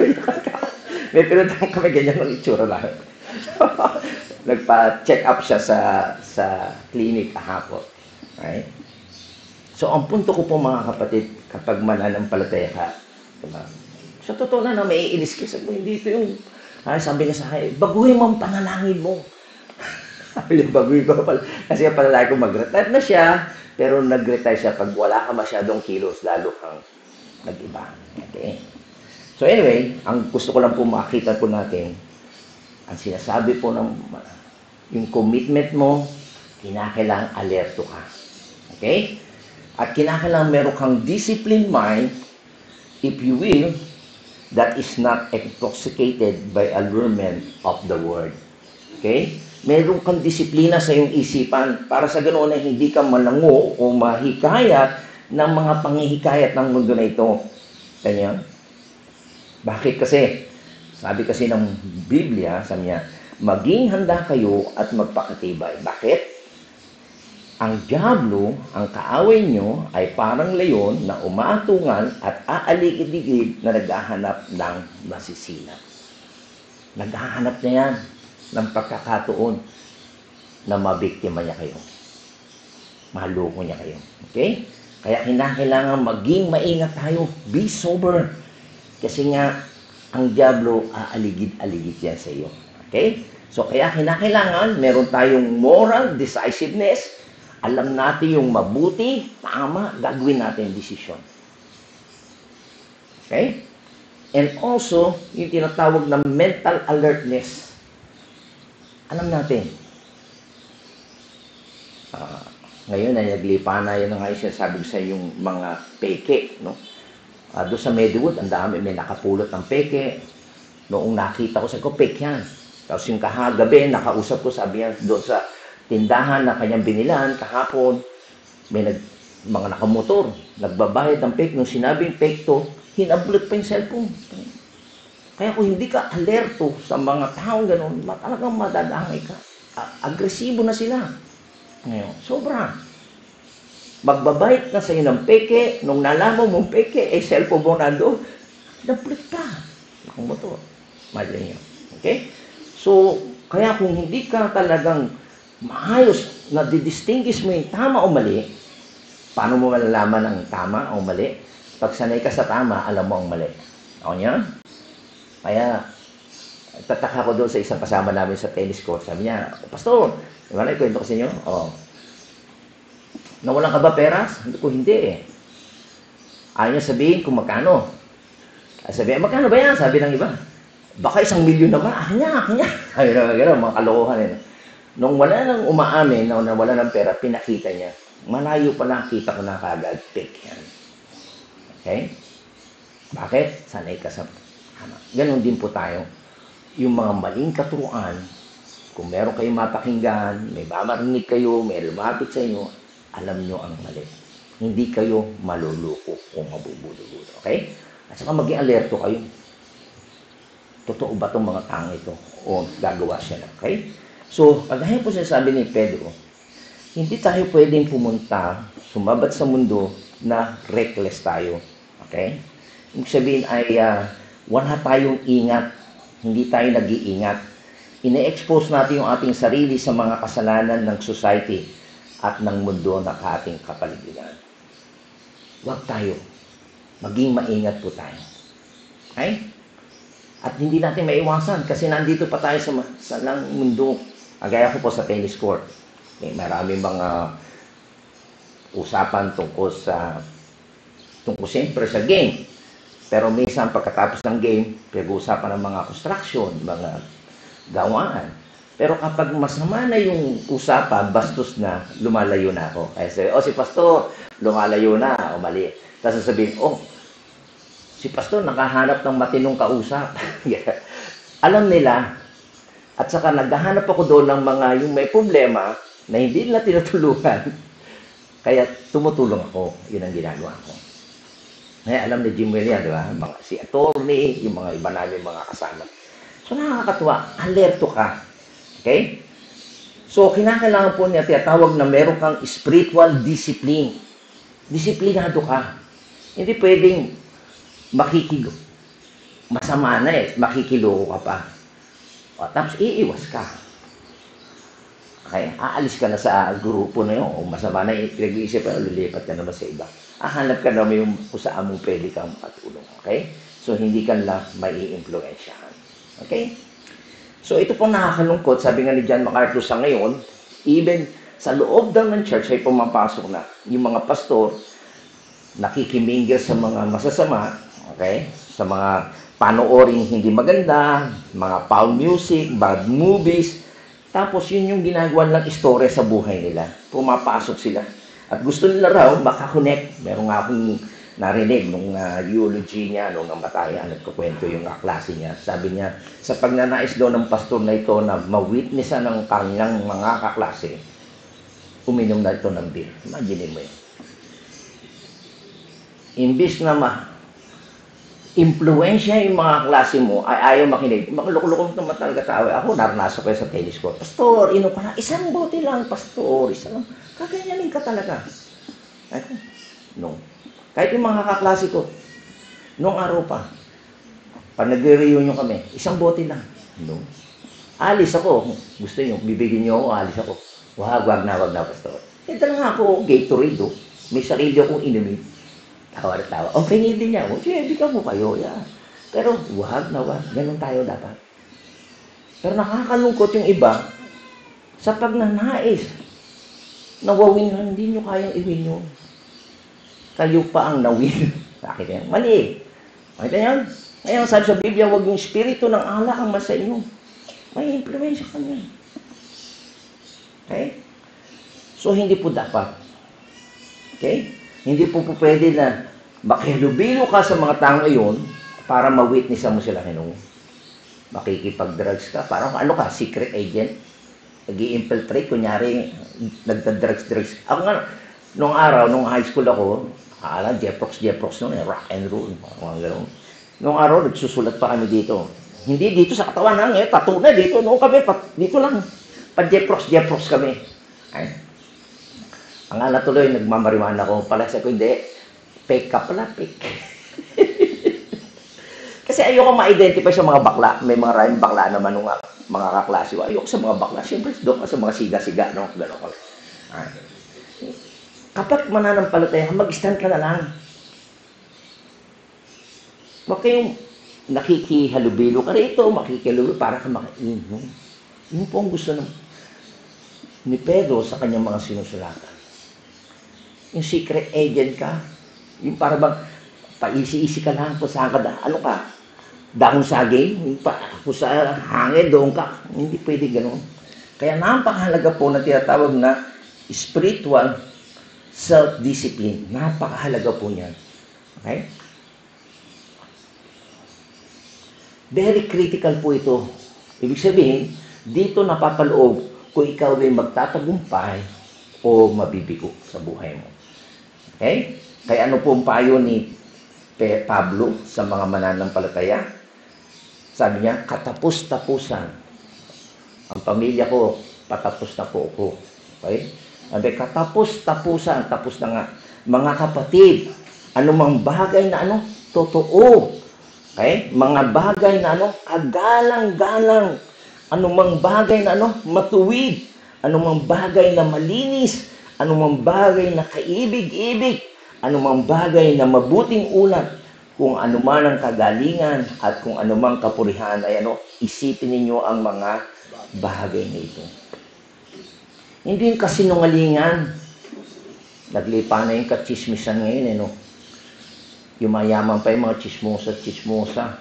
May pinuntahan kami ganyan ng itsura lang. Nagpa-check up siya sa clinic kahapon. Okay? So, ang punto ko po mga kapatid, kapag mananampalataya ka, diba? Sa totoo na may iinis ka. Sabi, hindi ito yung, sabi niya sa akin, baguhin mo ang panalangin mo. Sabi niya, baguhin ko pala. Kasi ang panalangin ko, mag-retire na siya, pero nag-retire siya pag wala ka masyadong kilos, lalo kang nag-iba. Okay? So anyway, ang gusto ko lang po makita po natin, ang sinasabi po ng yung commitment mo, kinakailangang alerto ka. Okay? At kinakailangan meron kang disciplined mind, if you will, that is not intoxicated by allurement of the world. Okay? Meron kang disiplina sa iyong isipan para sa ganoon ay hindi ka malango o mahikayat ng mga panghihikayat ng mundo na ito. Kanya? Bakit kasi? Sabi kasi ng Biblia, sabi niya, maging handa kayo at magpakatibay. Bakit? Ang diablo, ang kaaway nyo, ay parang leyon na umaatungan at aaligid-ligid na naghahanap ng masisinat. Naghahanap na yan ng pagkakataon na mabiktima niya kayo. Maloko niya kayo. Okay? Kaya kailangan maging maingat tayo. Be sober. Kasi nga, ang diablo aaligid-aligid yan sa iyo. Okay? So, kaya kailangan meron tayong moral decisiveness. Alam natin yung mabuti, tama, gagawin natin yung desisyon. Okay? And also, yung tinatawag na mental alertness. Alam natin. Ngayon ay naglipa na yun nga yung sinasabi ko sa yung mga peke. No? Doon sa Medwood, ang dami, may nakapulot ng peke. Noong nakita ko, sabi ko, peke yan. Tapos yung kahagabi, nakausap ko, sabi yan, doon sa tindahan na kanyang binilan, kahapon, may mga nakamotor, nagbabayad ng fake. Nung sinabing fake to, hinablot pa yung cellphone. Kaya kung hindi ka alerto sa mga taong gano'n, talagang madadangay ka. Agresibo na sila. Ngayon, sobra. Magbabayad na sa'yo ng peke, nung nalaman mong peke, cellphone mo nandun, hinablot ka. Nakamotor. Madali nyo. Okay? So, kaya kung hindi ka talagang maayos na didistinguish mo yung tama o mali, paano mo malalaman ang tama o mali? Pag sanay ka sa tama, alam mo ang mali. Ako niya? Kaya, tataka ko doon sa isang kasama namin sa tennis court. Sabi niya, Pastor, wala ikwento ko sa inyo? Nawalan ka ba pera? Hindi ko, hindi eh. Ayaw niya sabihin kung magkano. Sabi, magkano ba yan? Sabi ng iba. Baka 1 milyon na ba? Kanya. Ay, gano'n, mga kalokohan eh. Nung wala nang umaamin na wala ng pera, pinakita niya. Malayo pa lang, kita ko na kagad, fake yan. Okay? Bakit? Sanay ka sa tama. Ganon din po tayo. Yung mga maling katuruan, kung meron kayong mapakinggan, may mamarinig kayo, may lumapit sa inyo, alam nyo ang mali. Hindi kayo maluluko o mabubululo. Okay? At saka maging alerto kayo. Totoo ba itong mga tao ito? O gagawa siya na. Okay? So, kagaya po sinasabi ni Pedro, hindi tayo pwedeng pumunta, sumabat sa mundo na reckless tayo. Okay? Ibig sabihin ay wala tayong ingat, hindi tayo nag-iingat. Ine-expose natin yung ating sarili sa mga kasalanan ng society at ng mundo na ating kapaligiran. Huwag tayo. Maging maingat po tayo. Okay? At hindi natin maiwasan kasi nandito pa tayo sa mundo. Agaya ko po sa tennis court. Maraming mga usapan tungkol siyempre sa game. Pero minsan pagkatapos ng game, pinag-uusapan ng mga construction, mga gawaan. Pero kapag masama na yung usapan, bastos na, lumalayo na ako. Kaya sabi, si Pastor, lumalayo na, o mali. Tapos sasabihin, si Pastor nakahanap ng matinong kausap. Alam nila. At saka naghahanap ako doon ng mga yung may problema na hindi nila tinutulungan. Kaya tumutulong ako. Yun ang ginagawa ko. Kaya alam ni Jim William, di ba? Si attorney, yung mga iba namin mga kasama. So nakakatuwa. Alerto ka. Okay? So kinakailangan po niya tinatawag na meron kang spiritual discipline. Disiplinado ka. Hindi pwedeng masama na makikiloko ka pa. Tapos iiwas ka. Okay? Aalis ka na sa grupo na yun. O masama na, pinag-iisip ka, lilipat ka naman sa iba. Hanap ka naman yung kung saan mo pwede kang makatulong. Okay? So, hindi ka na mai-influensyahan. Okay? So, ito pong nakakalungkot. Sabi nga ni John MacArthur sa ngayon, even sa loob ng church ay pumapasok na yung mga pastor nakikimingil sa mga masasama. Okay? Sa mga panooring hindi maganda, mga foul music, bad movies. Tapos yun yung ginagawa lang istorya sa buhay nila. Pumapasok sila. At gusto nila raw makakonect. Meron nga akong narinig nung eulogy niya, nung namatayan, nagkukwento yung kaklase niya. Sabi niya, sa pagnanais daw ng pastor na ito na ma-witnessan ng kanyang mga kaklase, uminom na ito ng beer. Imagine mo yun. Imbis na impluensya yung mga klase mo, ay ayaw makinig. Makulok-lukong naman talaga tao. Ako, naranasan ko sa tennis court. Pastor, inom ka na. Isang bote lang, pastor. Isang, kaganyanin ka talaga. No. Kahit yung mga kaklase ko, noong araw pa, pag nagre-reunion kami, isang bote lang. No. Alis ako. Gusto nyo, bibigyan nyo ako, alis ako. Wag na, pastor. Ito lang ako, Gatorade, oh. May sarili akong inumin. Tawa na tawa. Ang pingin din niya, bigyan mo kayo. Yeah. Pero wag. Ganun tayo dapat. Pero nakakalungkot yung iba sa pagnanais. Nawawin na, hindi nyo kayang iwin yun. Kayo pa ang nawin. Bakit yan? Mali. Makita yan? Ngayon, sabi sa Biblia, huwag yung espiritu ng ala ang masa inyo. May impluensya ka niya. Okay? So, hindi po dapat. Okay? Hindi po pwede na makihilubilo ka sa mga tao ngayon para ma-witnessan mo sila kinong. Makikipag-drugs ka. Parang ano ka, secret agent. Nag-i-infiltrate. Kunyari, nagda-drugs. Ako nga, nung araw, nung high school ako, Jeprox noon, rock and roll. Mga gano'n. Nung araw, nagsusulat pa kami dito. Hindi dito sa katawan lang, tattoo na dito. Noong kami, dito lang. Pa-Jeprox kami. Ay. Ang tuloy, nagmamariwana ako. Palasa ko, hindi. Fake ka pala, fake. Kasi ayoko ma-identify sa mga bakla. May mga maraming bakla naman ng mga kaklase. Ayoko sa mga bakla. Siyempre, doon ka sa mga siga-siga. No? Gano'n ka. Kapag mananampalataya, mag-stand ka na lang. Huwag kayong nakikihalubilo ka rito, makikihalubilo para ka makainom. Yun po ang gusto ni Pedro sa kanyang mga sinusulatan. Yung secret agent ka, yung para bang paisi-isi ka lang kung saan ka ano ka, dahon saging, kung sa hangin, doon ka. Hindi pwede gano'n. Kaya napakahalaga po na tinatawag na spiritual self-discipline. Napakahalaga po niyan. Okay? Very critical po ito. Ibig sabihin, dito napapaloob kung ikaw ay magtatagumpay o mabibigo sa buhay mo. Okay? Kaya ano po ang payo ni Pablo sa mga mananampalataya? Sabi niya, katapos-tapusan. Ang pamilya ko, patapos na po ako. Okay? Sabi, katapos-tapusan. Tapos na nga. Mga kapatid, anumang bagay na totoo. Okay? Mga bagay na kagalang-galang. Anumang bagay na matuwid. Anumang bagay na malinis. Anumang bagay na kaibig-ibig, anumang bagay na mabuting ulat, kung anuman ang kagalingan at kung anumang kapurihan ay isipin ninyo ang mga bagay na ito. Hindi yung kasinungalingan. Naglipa na yung katsismisan ngayon, Yumayaman pa yung mga chismosa.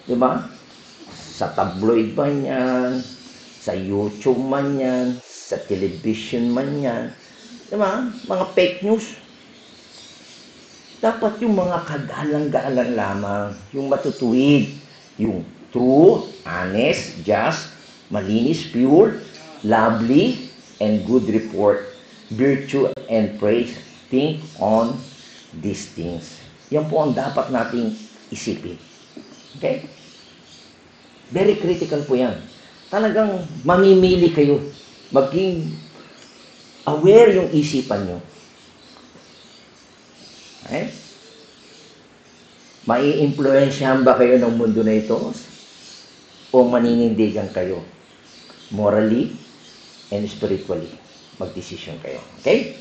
Diba? Sa tabloid ba yan? Sa YouTube man yan? Sa television man yan? Diba? Mga fake news. Dapat yung mga kagalang-galang lamang, yung matutuwid, yung true, honest, just, malinis, pure, lovely, and good report, virtue and praise. Think on these things. Yan po ang dapat nating isipin. Okay? Very critical po yan. Talagang mamimili kayo. Maging aware yung isipan nyo. Okay? Mai-influensyahan ba kayo ng mundo na ito? O maninindigan kayo? Morally and spiritually. Mag-decision kayo. Okay?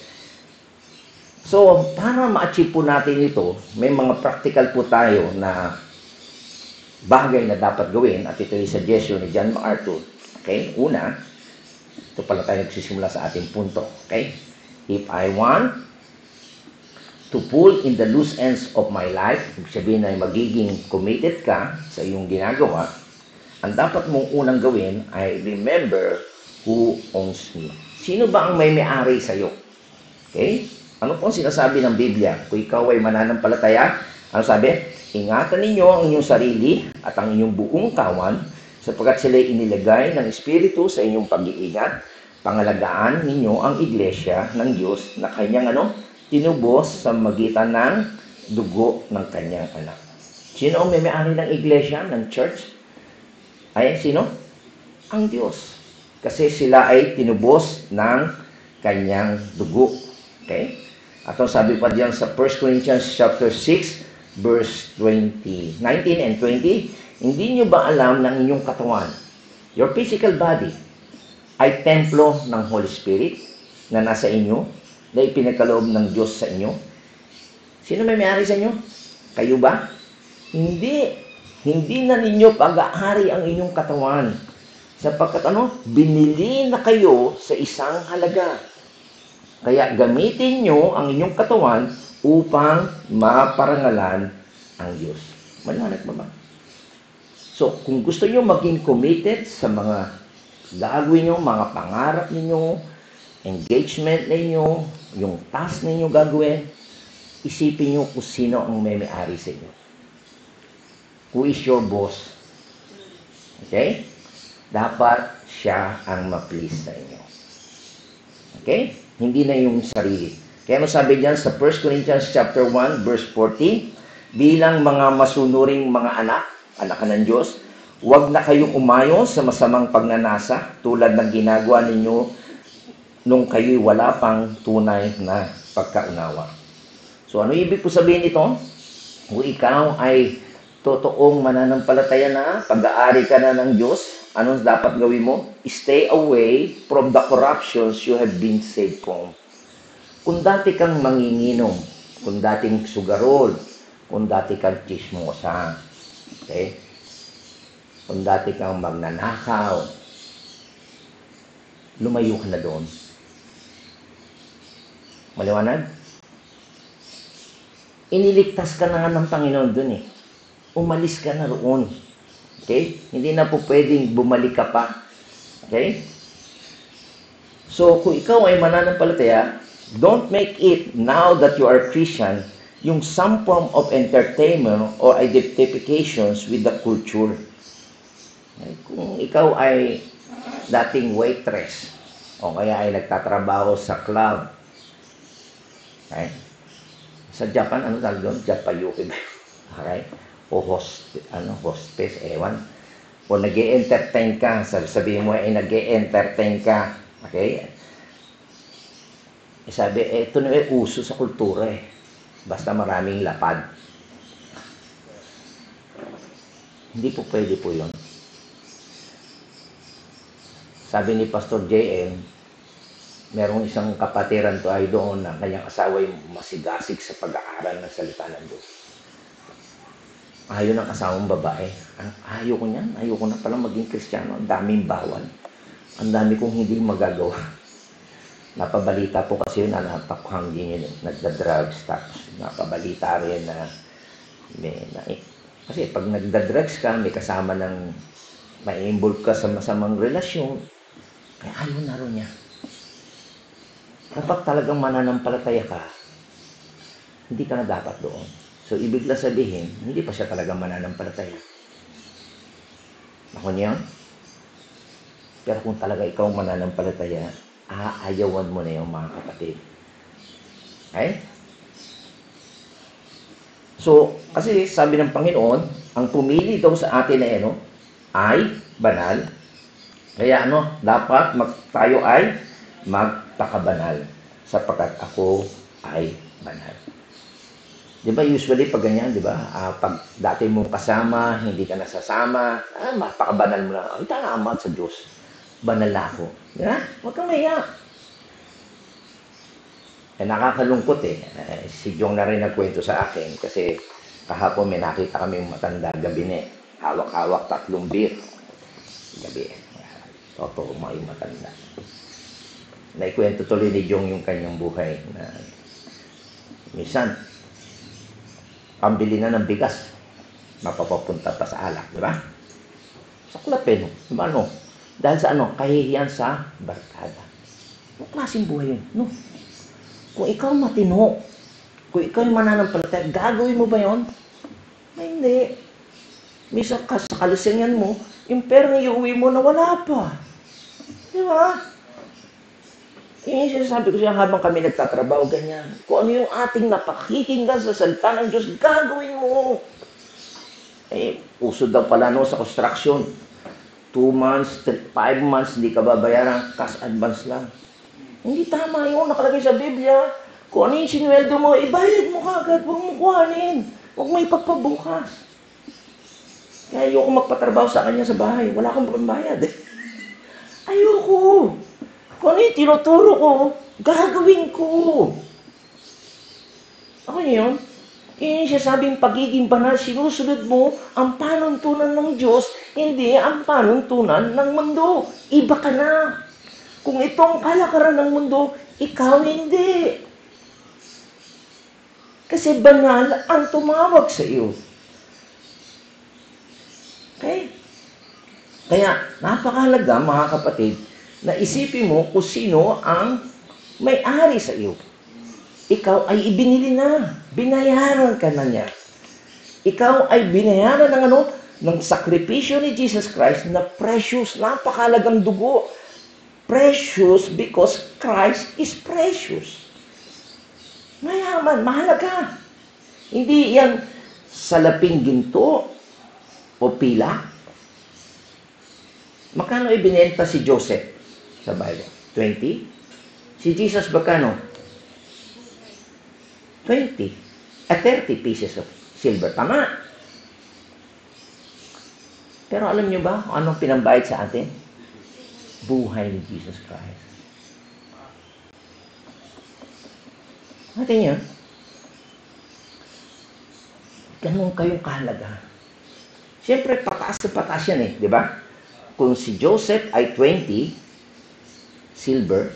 So, para ma-achieve po natin ito, may mga practical po tayo na bagay na dapat gawin at ito yung suggestion ni John MacArthur. Okay? Una, ito pala tayo nagsisimula sa ating punto. Okay? If I want to pull in the loose ends of my life, ibig sabihin na magiging committed ka sa iyong ginagawa, ang dapat mong unang gawin ay remember who owns me. Sino ba ang may-ari sa iyo? Okay? Ano po ang sinasabi ng Biblia? Kung ikaw ay mananampalataya, ano sabi? Ingatan ninyo ang inyong sarili at ang inyong buong kawan sapagkat sila inilagay ng Espiritu sa inyong pag-iingat. Pangalagaan ninyo ang iglesia ng Diyos na kanyang tinubos sa magitan ng dugo ng kanyang anak. Sino ang may-ari ng iglesia, ng church? Ay, sino? Ang Diyos. Kasi sila ay tinubos ng kanyang dugo. Okay? At ang sabi pa diyan sa 1 Corinthians chapter 6, verse 19 and 20, hindi nyo ba alam ng inyong katawan, your physical body, ay templo ng Holy Spirit na nasa inyo, na ipinagkaloob ng Diyos sa inyo? Sino may-ari sa inyo? Kayo ba? Hindi. Hindi na ninyo pag-aari ang inyong katawan. Sapagkat binili na kayo sa isang halaga. Kaya gamitin nyo ang inyong katawan upang maparangalan ang Diyos. Maliwanag ba? So, kung gusto nyo maging committed sa mga gagawin nyo, mga pangarap ninyo, engagement ninyo, yung task ninyo gagawin, isipin nyo kung sino ang may-ari sa inyo. Who is your boss? Okay? Dapat siya ang ma-please sa inyo. Okay? Hindi na yung sarili. Kaya sabi diyan sa 1 Corinthians chapter 1, verse 14, bilang mga masunuring mga anak ng Diyos, huwag na kayong umayo sa masamang pagnanasa tulad ng ginagawa ninyo nung kayo'y wala pang tunay na pagkaunawa. So, ano ibig po sabihin ito? Kung ikaw ay totoong mananampalataya na, pag-aari ka na ng Diyos, anong dapat gawin mo? Stay away from the corruptions you have been saved from. Kung dati kang manginginom, kung dating sugarol, kung dati kang chismosa, okay? Kung dati kang magnanakaw, lumayo ka na doon. Maliwanag? Iniligtas ka na nga ng Panginoon doon eh. Umalis ka na roon. Okay? Hindi na po pwedeng bumalik ka pa. Okay? So, kung ikaw ay mananampalataya, don't make it, now that you are Christian, yung some form of entertainment or identifications with the culture. Okay? Kung ikaw ay dating waitress, o kaya ay nagtatrabaho sa club, okay? Sa Japan, ano tawag doon? Japayuki ba? Okay? O hostess, ewan. O nag-e-entertain ka, sabihin mo ay nag-e-entertain ka. Okay? Sabi, ito na uso sa kultura eh. Basta maraming lapad. Hindi po pwede po yun. Sabi ni Pastor J.M., merong isang kapatiran to ay doon na kanyang asawa ay masigasig sa pag-aaral ng salita ng Diyos. Ayaw ng asawang babae. Ayaw ko niyan. Ayaw ko na palang maging Kristiyano. Ang daming bawal. Ang dami kong hindi magagawa. Napabalita po kasi yun na napakhangin yun. Nagda-drugs. Tapos napabalita rin na kasi pag nagda-drugs ka, may kasama ng may-involve ka sa masamang relasyon, kaya ayaw na rin niya. Kapag talagang mananampalataya ka, hindi ka na dapat doon. So, ibig lang sabihin, hindi pa siya talagang mananampalataya. Ako niya? Pero kung talaga ikaw mananampalataya, aayawan mo na yung mga kapatid. Okay? So, kasi sabi ng Panginoon, ang pumili daw sa atin na ay banal. Kaya dapat tayo ay magpakabanal sapagkat ako ay banal. Di ba usually pag ganyan, di ba? Pag dati mong kasama, hindi ka nasasama, mapakabanal mo na. Ay, tama sa Diyos. Banal na ako. Di ba? Huwag kang maya. Nakakalungkot eh. Si Jong na rin nagkwento sa akin kasi kahapon may nakita kami matanda gabi na eh. Hawak-hawak 3 beer. Gabi eh. Totoo mga yung matanda. Naikwento tuloy ni Jong yung kanyang buhay na minsan pambili na ng bigas, mapapapunta pa sa alak, di ba? Saklap eh, diba Dahil sa kahihiyan sa barkada. Anong klaseng buhay yun, Kung ikaw matino, kung ikaw yung mananampalataya, gagawin mo ba yon? Ay, hindi. Minsan sa kalisingan mo, yung pera iuwi mo na wala pa. Di ba? Yung sinasabi ko siya habang kami nagtatrabaho, ganyan. Kung ano yung ating napakikinggan sa salita ng Diyos, gagawin mo. Eh, uso daw pala no sa construction. 2 months, 5 months, hindi ka babayaran, cash advance lang. Hindi tama yun, nakalagay sa Biblia. Kung ano yung sinweldo mo, ibayad mo kagad, huwag mo kuhanin. Huwag mo ipagpabukas. Kaya ayoko magpatrabaho sa kanya sa bahay. Wala kang pambayad. Ayoko. Kung ano yung tinuturo ko, gagawin ko. Ako yun. Yun siya sabing pagiging banal, sinusunod mo ang panuntunan ng Diyos, hindi ang panuntunan ng mundo. Iba ka na. Kung itong kalakaran ng mundo, ikaw hindi. Kasi banal ang tumawag sa iyo. Okay? Kaya, napakahalaga mga kapatid, na isipin mo kung sino ang may-ari sa iyo. Ikaw ay ibinili na. Binayaran ka na niya. Ikaw ay binayaran ng ano? Ng sakripisyo ni Jesus Christ na precious, napakahalagang dugo. Precious because Christ is precious. Mayaman, mahalaga. Hindi yan salaping ginto o pila. Magkano ibinenta si Joseph sa Bible? 20? Si Jesus magkano? 20. 30 pieces of silver. Tama. Pero alam niyo ba kung anong pinambayad sa atin? Buhay ni Jesus Christ. Natin niyo? Ganun kayong kahalaga. Siyempre, pataas na pataas yan eh. Di ba? Kung si Joseph ay 20 silver,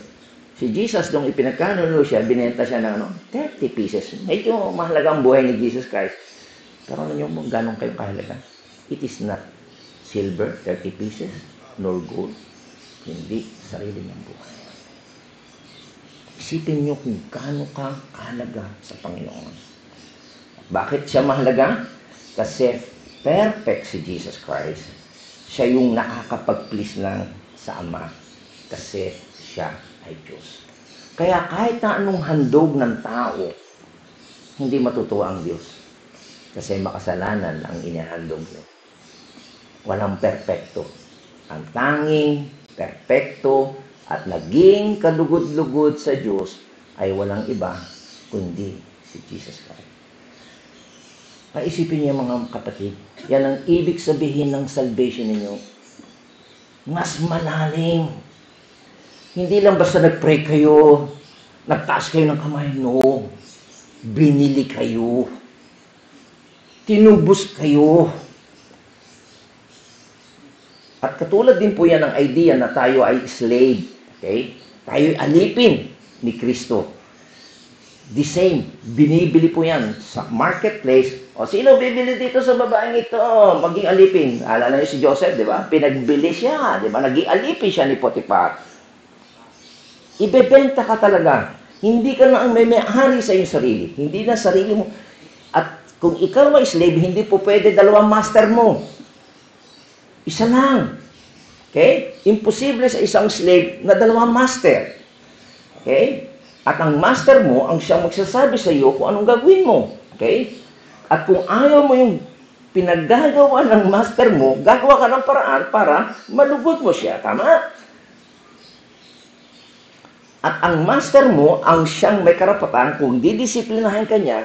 si Jesus, nung ipinagkanulo siya, binenta siya ng 30 pieces. Medyo mahalaga ang buhay ni Jesus Christ. Pero ano nyo mo, ganun kayong kahalaga? It is not silver, 30 pieces, nor gold. Hindi sarili niyang buhay. Isipin nyo kung gaano ka kahalaga sa Panginoon. Bakit siya mahalaga? Kasi perfect si Jesus Christ. Siya yung nakakapag-please lang sa Ama. Kasi siya ay Diyos. Kaya kahit na anong handog ng tao, hindi matutuwa ang Diyos. Kasi makasalanan ang inihandog niyo. Walang perpekto. Ang tanging perpekto at naging kalugod-lugod sa Diyos ay walang iba kundi si Jesus Christ. Isipin niyo mga kapatid, yan ang ibig sabihin ng salvation ninyo. Mas malalim. Hindi lang basta nag-pray kayo, nagtaas kayo ng kamay. No. Binili kayo. Tinubos kayo. At katulad din po yan ng idea na tayo ay slave. Okay? Tayo ay alipin ni Kristo. The same. Binibili po yan sa marketplace. O sino bibili dito sa babaeng ito? Maging alipin. Alala niyo si Joseph, di ba? Pinagbili siya. Di ba? Naging alipin siya ni Potiphar. Ibebenta ka talaga. Hindi ka na ang may-ari sa iyong sarili. Hindi na sarili mo. At kung ikaw ay slave, hindi po pwede dalawang master mo. Isa lang. Okay? Imposible sa isang slave na dalawang master. Okay? At ang master mo, ang siyang magsasabi sa iyo kung anong gagawin mo. Okay? At kung ayaw mo yung pinaggagawa ng master mo, gagawa ka ng paraan para malugod mo siya. Tama? At ang master mo, ang siyang may karapatan kung didisiplinahin ka niya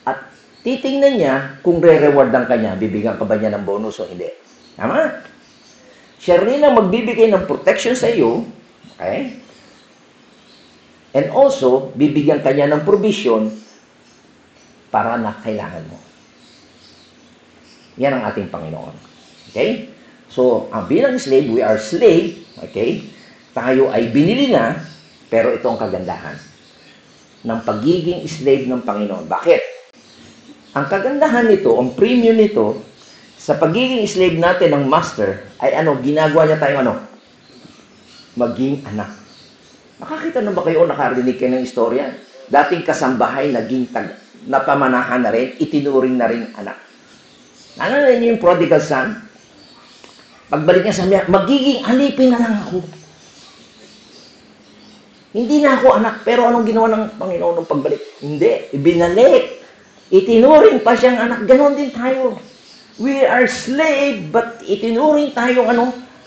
at titingnan niya kung re-rewardan ka niya, bibigyan ka ba niya ng bonus o hindi. Tama? Siya rin ang magbibigay ng protection sa iyo. Okay? And also, bibigyan ka niya ng provision para na kailangan mo. Yan ang ating Panginoon. Okay? So, bilang slave, we are slave. Okay? Tayo ay binili na, pero ito ang kagandahan ng pagiging slave ng Panginoon. Bakit? Ang kagandahan nito, ang premium nito, sa pagiging slave natin ng master, ay ginagawa niya tayo maging anak. Nakakita na ba kayo o nakarinig kayo ng istorya? dating kasambahay, naging napamanahan na rin, itinuring na rin anak. Ano na yung prodigal son? Pagbalik niya, sabi niya, magiging alipin na lang ako. Hindi na ako anak, pero anong ginawa ng Panginoon ng pagbalik? Hindi, ibinalik. Itinuring pa siyang anak. Ganon din tayo. We are slave, but itinuring tayong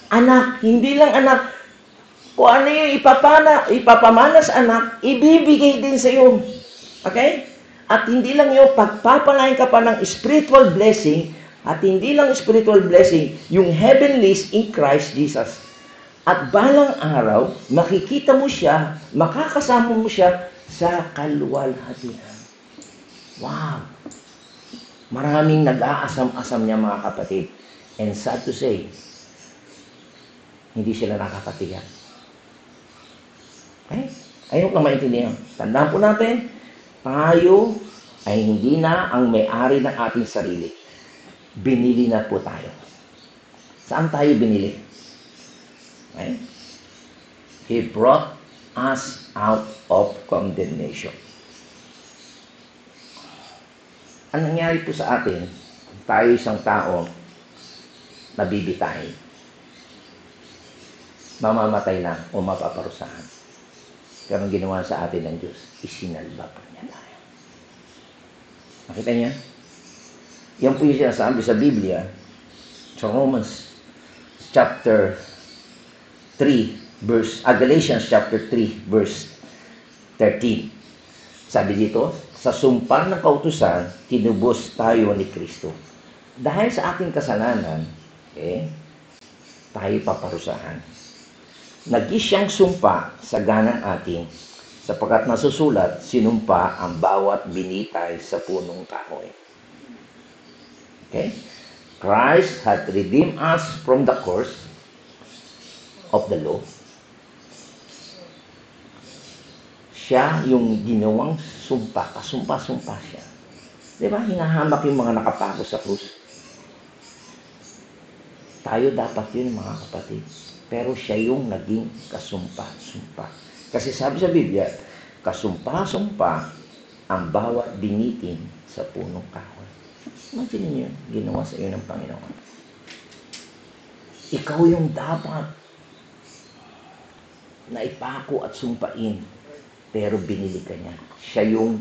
anak. Hindi lang anak. Kung ano yung ipapamana sa anak, ibibigay din sa iyo. Okay? At hindi lang yung pagpapalain ka pa ng spiritual blessing, at hindi lang spiritual blessing, yung heavenlies in Christ Jesus. At balang araw, makikita mo siya, makakasama mo siya sa kaluwalhatian. Wow! Maraming nag-aasam-asam niya mga kapatid. And sad to say, hindi sila nakakatiyak. Okay? Ayaw ka maintindihan. Tandaan po natin, tayo ay hindi na ang may-ari ng ating sarili. Binili na po tayo. Saan tayo binili? Okay? He brought us out of condemnation. Ang nangyari po sa atin, tayo isang tao nabibitahin. Mamamatay na o mapaparusahan. Pero ang ginawa sa atin ng Diyos, isinalba pa niya tayo. Nakita niya? Yan po yung sinasabi sa Biblia, sa Romans chapter 3, Galatians chapter 3, verse 13. Sabi dito, sa sumpa ng kautusan, tinubos tayo ni Kristo. Dahil sa ating kasalanan, tayo paparusahan. Nag-isyang sumpa sa ganang atin, sapagkat nasusulat, sinumpa ang bawat binitay sa punong kahoy. Okay? Christ had redeemed us from the curse of the law. Siya yung ginawang sumpa, kasumpa-sumpa siya. Diba? Hinahamak yung mga nakapako sa krus. Tayo dapat yun, mga kapatid. Pero siya yung naging kasumpa-sumpa. Kasi sabi sa Biblia, kasumpa-sumpa ang bawat binitin sa punong kahoy. Imagine niyo, ginawa sa iyo ng Panginoon. Ikaw yung dapat na ipako at sumpain, pero binili ka niya. Siya yung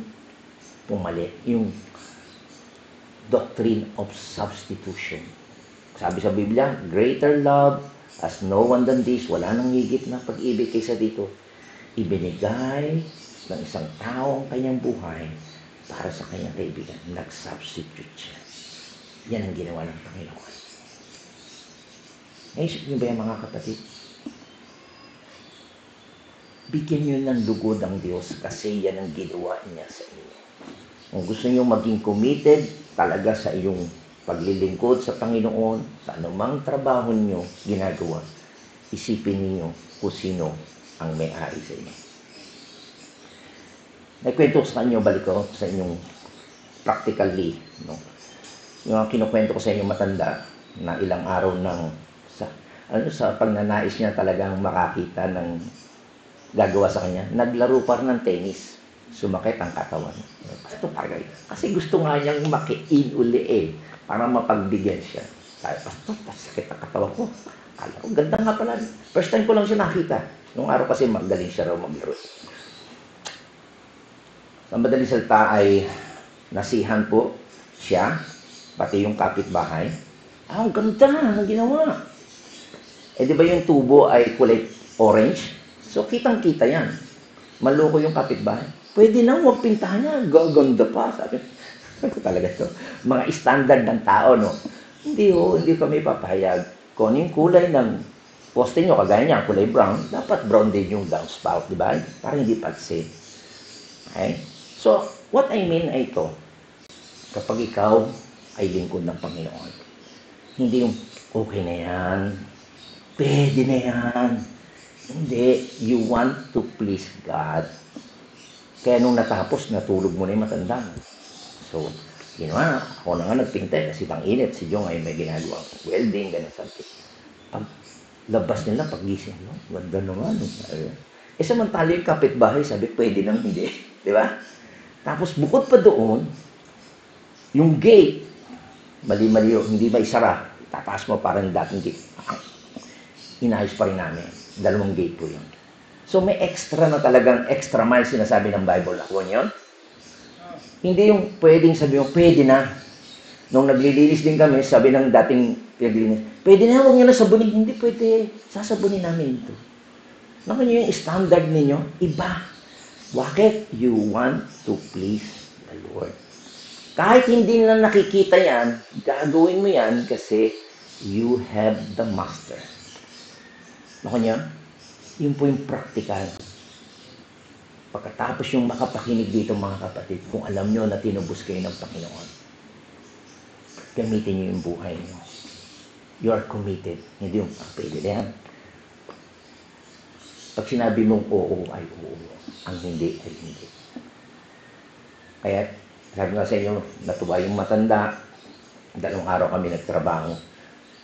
pumalit, yung doctrine of substitution. Sabi sa Biblia, greater love as no one than this. Wala nang higit na pag-ibig kaysa dito. Ibinigay ng isang tao ang kanyang buhay para sa kanyang kaibigan. Nag-substitute siya. Yan ang ginawa ng Panginoon. Naisip niyo ba yan, mga kapatid? Bigyan niyo ng lugod ang Diyos kasi yan ang ginawa niya sa inyo. Kung gusto niyo maging committed talaga sa iyong paglilingkod sa Panginoon, sa anumang trabaho niyo ginagawa, isipin niyo kung sino ang may-ari sa inyo. Nagkwento ko sa inyo, balik ko sa inyong practically, no? Yung kinukwento ko sa inyong matanda na ilang araw sa pagnanais niya talagang makakita ng gagawa sa kanya, naglaro pa ng tennis. Sumakit ang katawan. Ito bagay. Kasi gusto nga niyang makiin uli para mapagbigyan siya. Sabi, Pastor, sakit ang katawan ko. Kala ko, ganda nga pala. First time ko lang siya nakita. Nung araw kasi magaling siya raw maglaro. Sa madaling salita ay nasihan po siya, pati yung kapitbahay. Ang ganda ang ginawa. Di ba yung tubo ay kulay orange? So, kitang-kita yan. Maloko yung kapitbahay. Pwede na, huwag pintahan niya. Gaganda pa. Sabi ko talaga ito. Mga standard ng tao, no? Hindi kami papayag. Kung yung kulay ng poste nyo, kagaya niya, kulay brown, dapat brown din yung downspout, di ba? Para hindi palsi. Okay? So, what I mean ay ito. Kapag ikaw ay lingkod ng Panginoon, hindi yung, okay na yan, pwede na yan. Hindi, you want to please God. Kaya nung natapos, natulog mo na yung matanda. So, ginawa, ako na nga nagpintay kasi pang init. Si Jong ay may ginagawa welding, ganun something. Pag labas nila, pag gising, no? Ganda naman. Samantala yung kapitbahay, sabi, pwede nang hindi. Di ba? Tapos bukod pa doon, yung gate, mali-mali yun, hindi ba isara? Tataas mo parang dating gate. Inayos pa rin namin. 2 gate po yun. So may extra na talagang extra mile sinasabi ng Bible. Ako yun? Hindi yung pwedeng sabi mo, pwede na. Nung naglilinis din kami, sabi ng dating naglilinis, pwede na, huwag nyo na sabunin. Hindi pwede, sasabunin namin ito. Naku nyo yung standard ninyo, iba. Bakit? You want to please the Lord. Kahit hindi na nakikita yan, gagawin mo yan kasi you have the master. Naku nyo? Yun po yung practical. Pagkatapos yung makapakinig dito mga kapatid, kung alam nyo na tinubos kayo ng Panginoon, gamitin nyo yung buhay nyo. You are committed. Hindi yung, pwede na yan. Pag sinabi mong oo ay oo, ang hindi ay hindi. Kaya, sabi nga sa inyo, natuwa yung matanda, 2 araw kami nagtrabaho.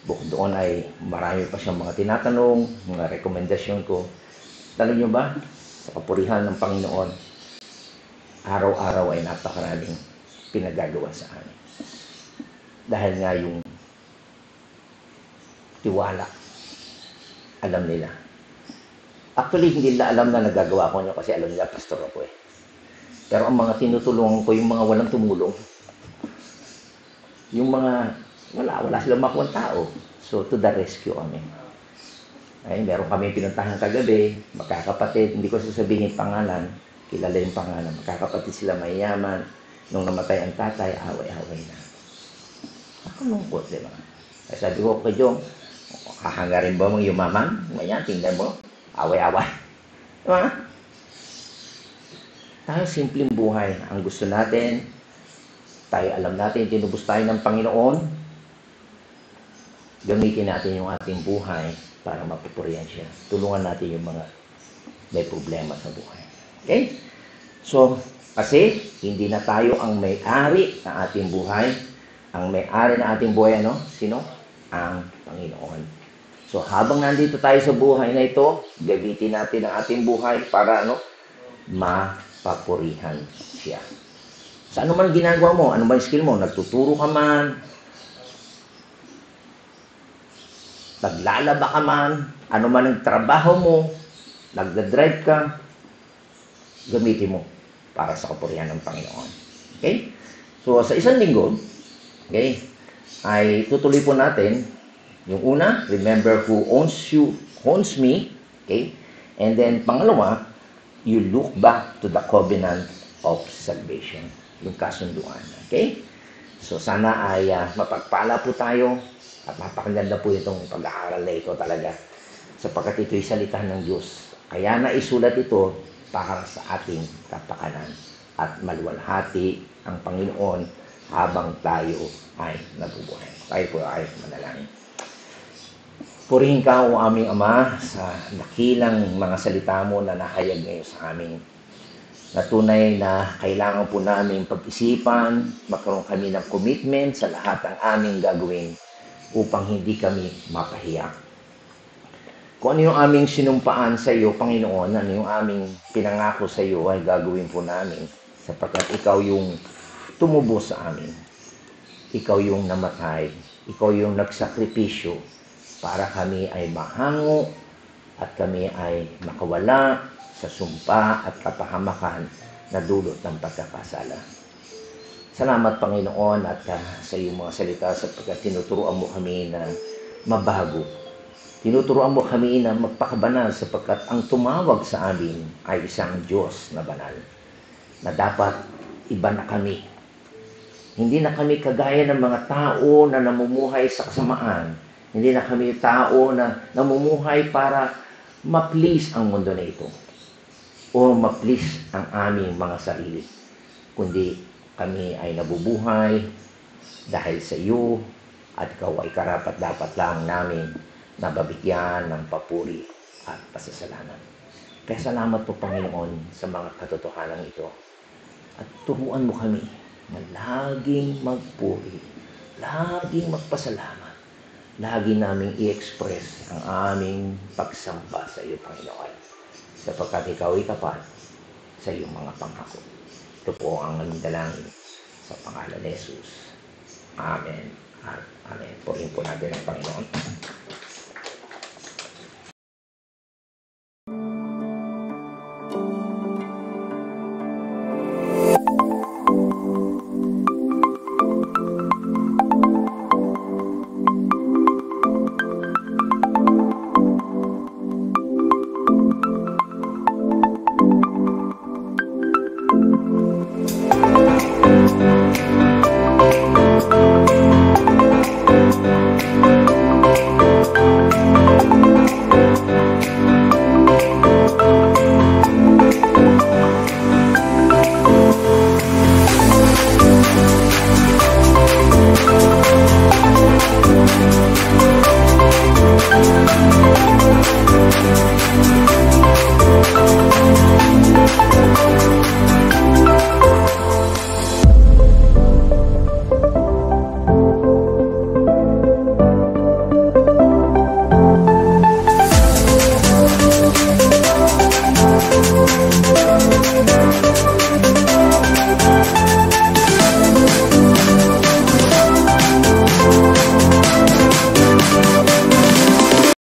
Bukod doon ay marami pa siyang mga tinatanong, mga rekomendasyon ko. Tanong nyo ba, sa kapurihan ng Panginoon, araw-araw ay napakaraming pinagagawa sa amin. Dahil nga yung tiwala, alam nila. Actually, hindi nila alam na nagagawa ko nyo kasi alam nila, pastor ako eh. Pero ang mga tinutulungan ko, yung mga walang tumulong, yung mga wala silang makuha tao. So, to the rescue kami. Ay, meron kami pinuntahan kagabi, magkakapatid, hindi ko sasabihin pangalan, kilala yung pangalan, magkakapatid sila mayayaman, nung namatay ang tatay, away-away na. Ako lungkot, di ba? Kaya sabi ko kay Jong, hahangarin ba mong yumaman? Ngayon, tingnan mo, away-away. Diba? Tayo simpleng buhay. Ang gusto natin, tayo alam natin, tinubos tayo ng Panginoon, gamitin natin yung ating buhay para mapupurihan siya. Tulungan natin yung mga may problema sa buhay. Okay? So, kasi hindi na tayo ang may-ari ng ating buhay. Ang may-ari ng ating buhay, ano? Sino? Ang Panginoon. So, habang nandito tayo sa buhay na ito, gamitin natin ang ating buhay para, ano? Mapapurihan siya. Sa ano man ginagawa mo, ano man skill mo, nagtuturo ka man, naglalaba ka man, ano man ang trabaho mo, nagdadrive ka, gamitin mo para sa kapurihan ng Panginoon. Okay? So, sa isang linggo, okay, ay tutuloy po natin yung una, remember who owns me, okay? And then, pangalawa, you look back to the covenant of salvation, yung kasunduan, okay? So, sana ay mapagpala po tayo at mapakaganda po itong pag-aaral na ito talaga sapagkat ito'y salita ng Diyos. Kaya naisulat ito para sa ating kapakanan at maluwalhati ang Panginoon habang tayo ay nabubuhay. Tayo po ay manalangin. Purihin ka, o aming Ama, sa dakilang mga salita mo na nahayag ngayon sa amin. Na tunay na kailangan po namin pag-isipan, magkaroon kami ng commitment sa lahat ng aming gagawin upang hindi kami mapahiya. Kung ano yung aming sinumpaan sa iyo, Panginoon, ano yung aming pinangako sa iyo ay gagawin po namin sapagkat ikaw yung tumubos sa amin. Ikaw yung namatay. Ikaw yung nagsakripisyo para kami ay mahango at kami ay makawala sa sumpa at kapahamakan na dulot ng pagkakasala. Salamat, Panginoon, at sa iyong mga salita sapagkat tinuturuan mo kami na mabago. Tinuturuan mo kami na magpakabanal sapagkat ang tumawag sa amin ay isang Diyos na banal. Na dapat iba na kami. Hindi na kami kagaya ng mga tao na namumuhay sa kasamaan. Hindi na kami tao na namumuhay para ma-please ang mundo na ito. O ma-please ang aming mga sarili. Kundi kami ay nabubuhay dahil sa iyo at ikaw ay karapat-dapat lang namin na babigyan ng papuri at pasasalamat. Kaya salamat po, Panginoon, sa mga katotohanan ito. At turuan mo kami na laging magpuri, laging magpasalamat, lagi naming i-express ang aming pagsamba sa iyo, Panginoon. sapagkat ikaw ay tapat sa iyong mga pangako. Ito po ang aming dalangin sa pangalan ni Jesus. Amen at Amen. Purihin po natin ang Panginoon.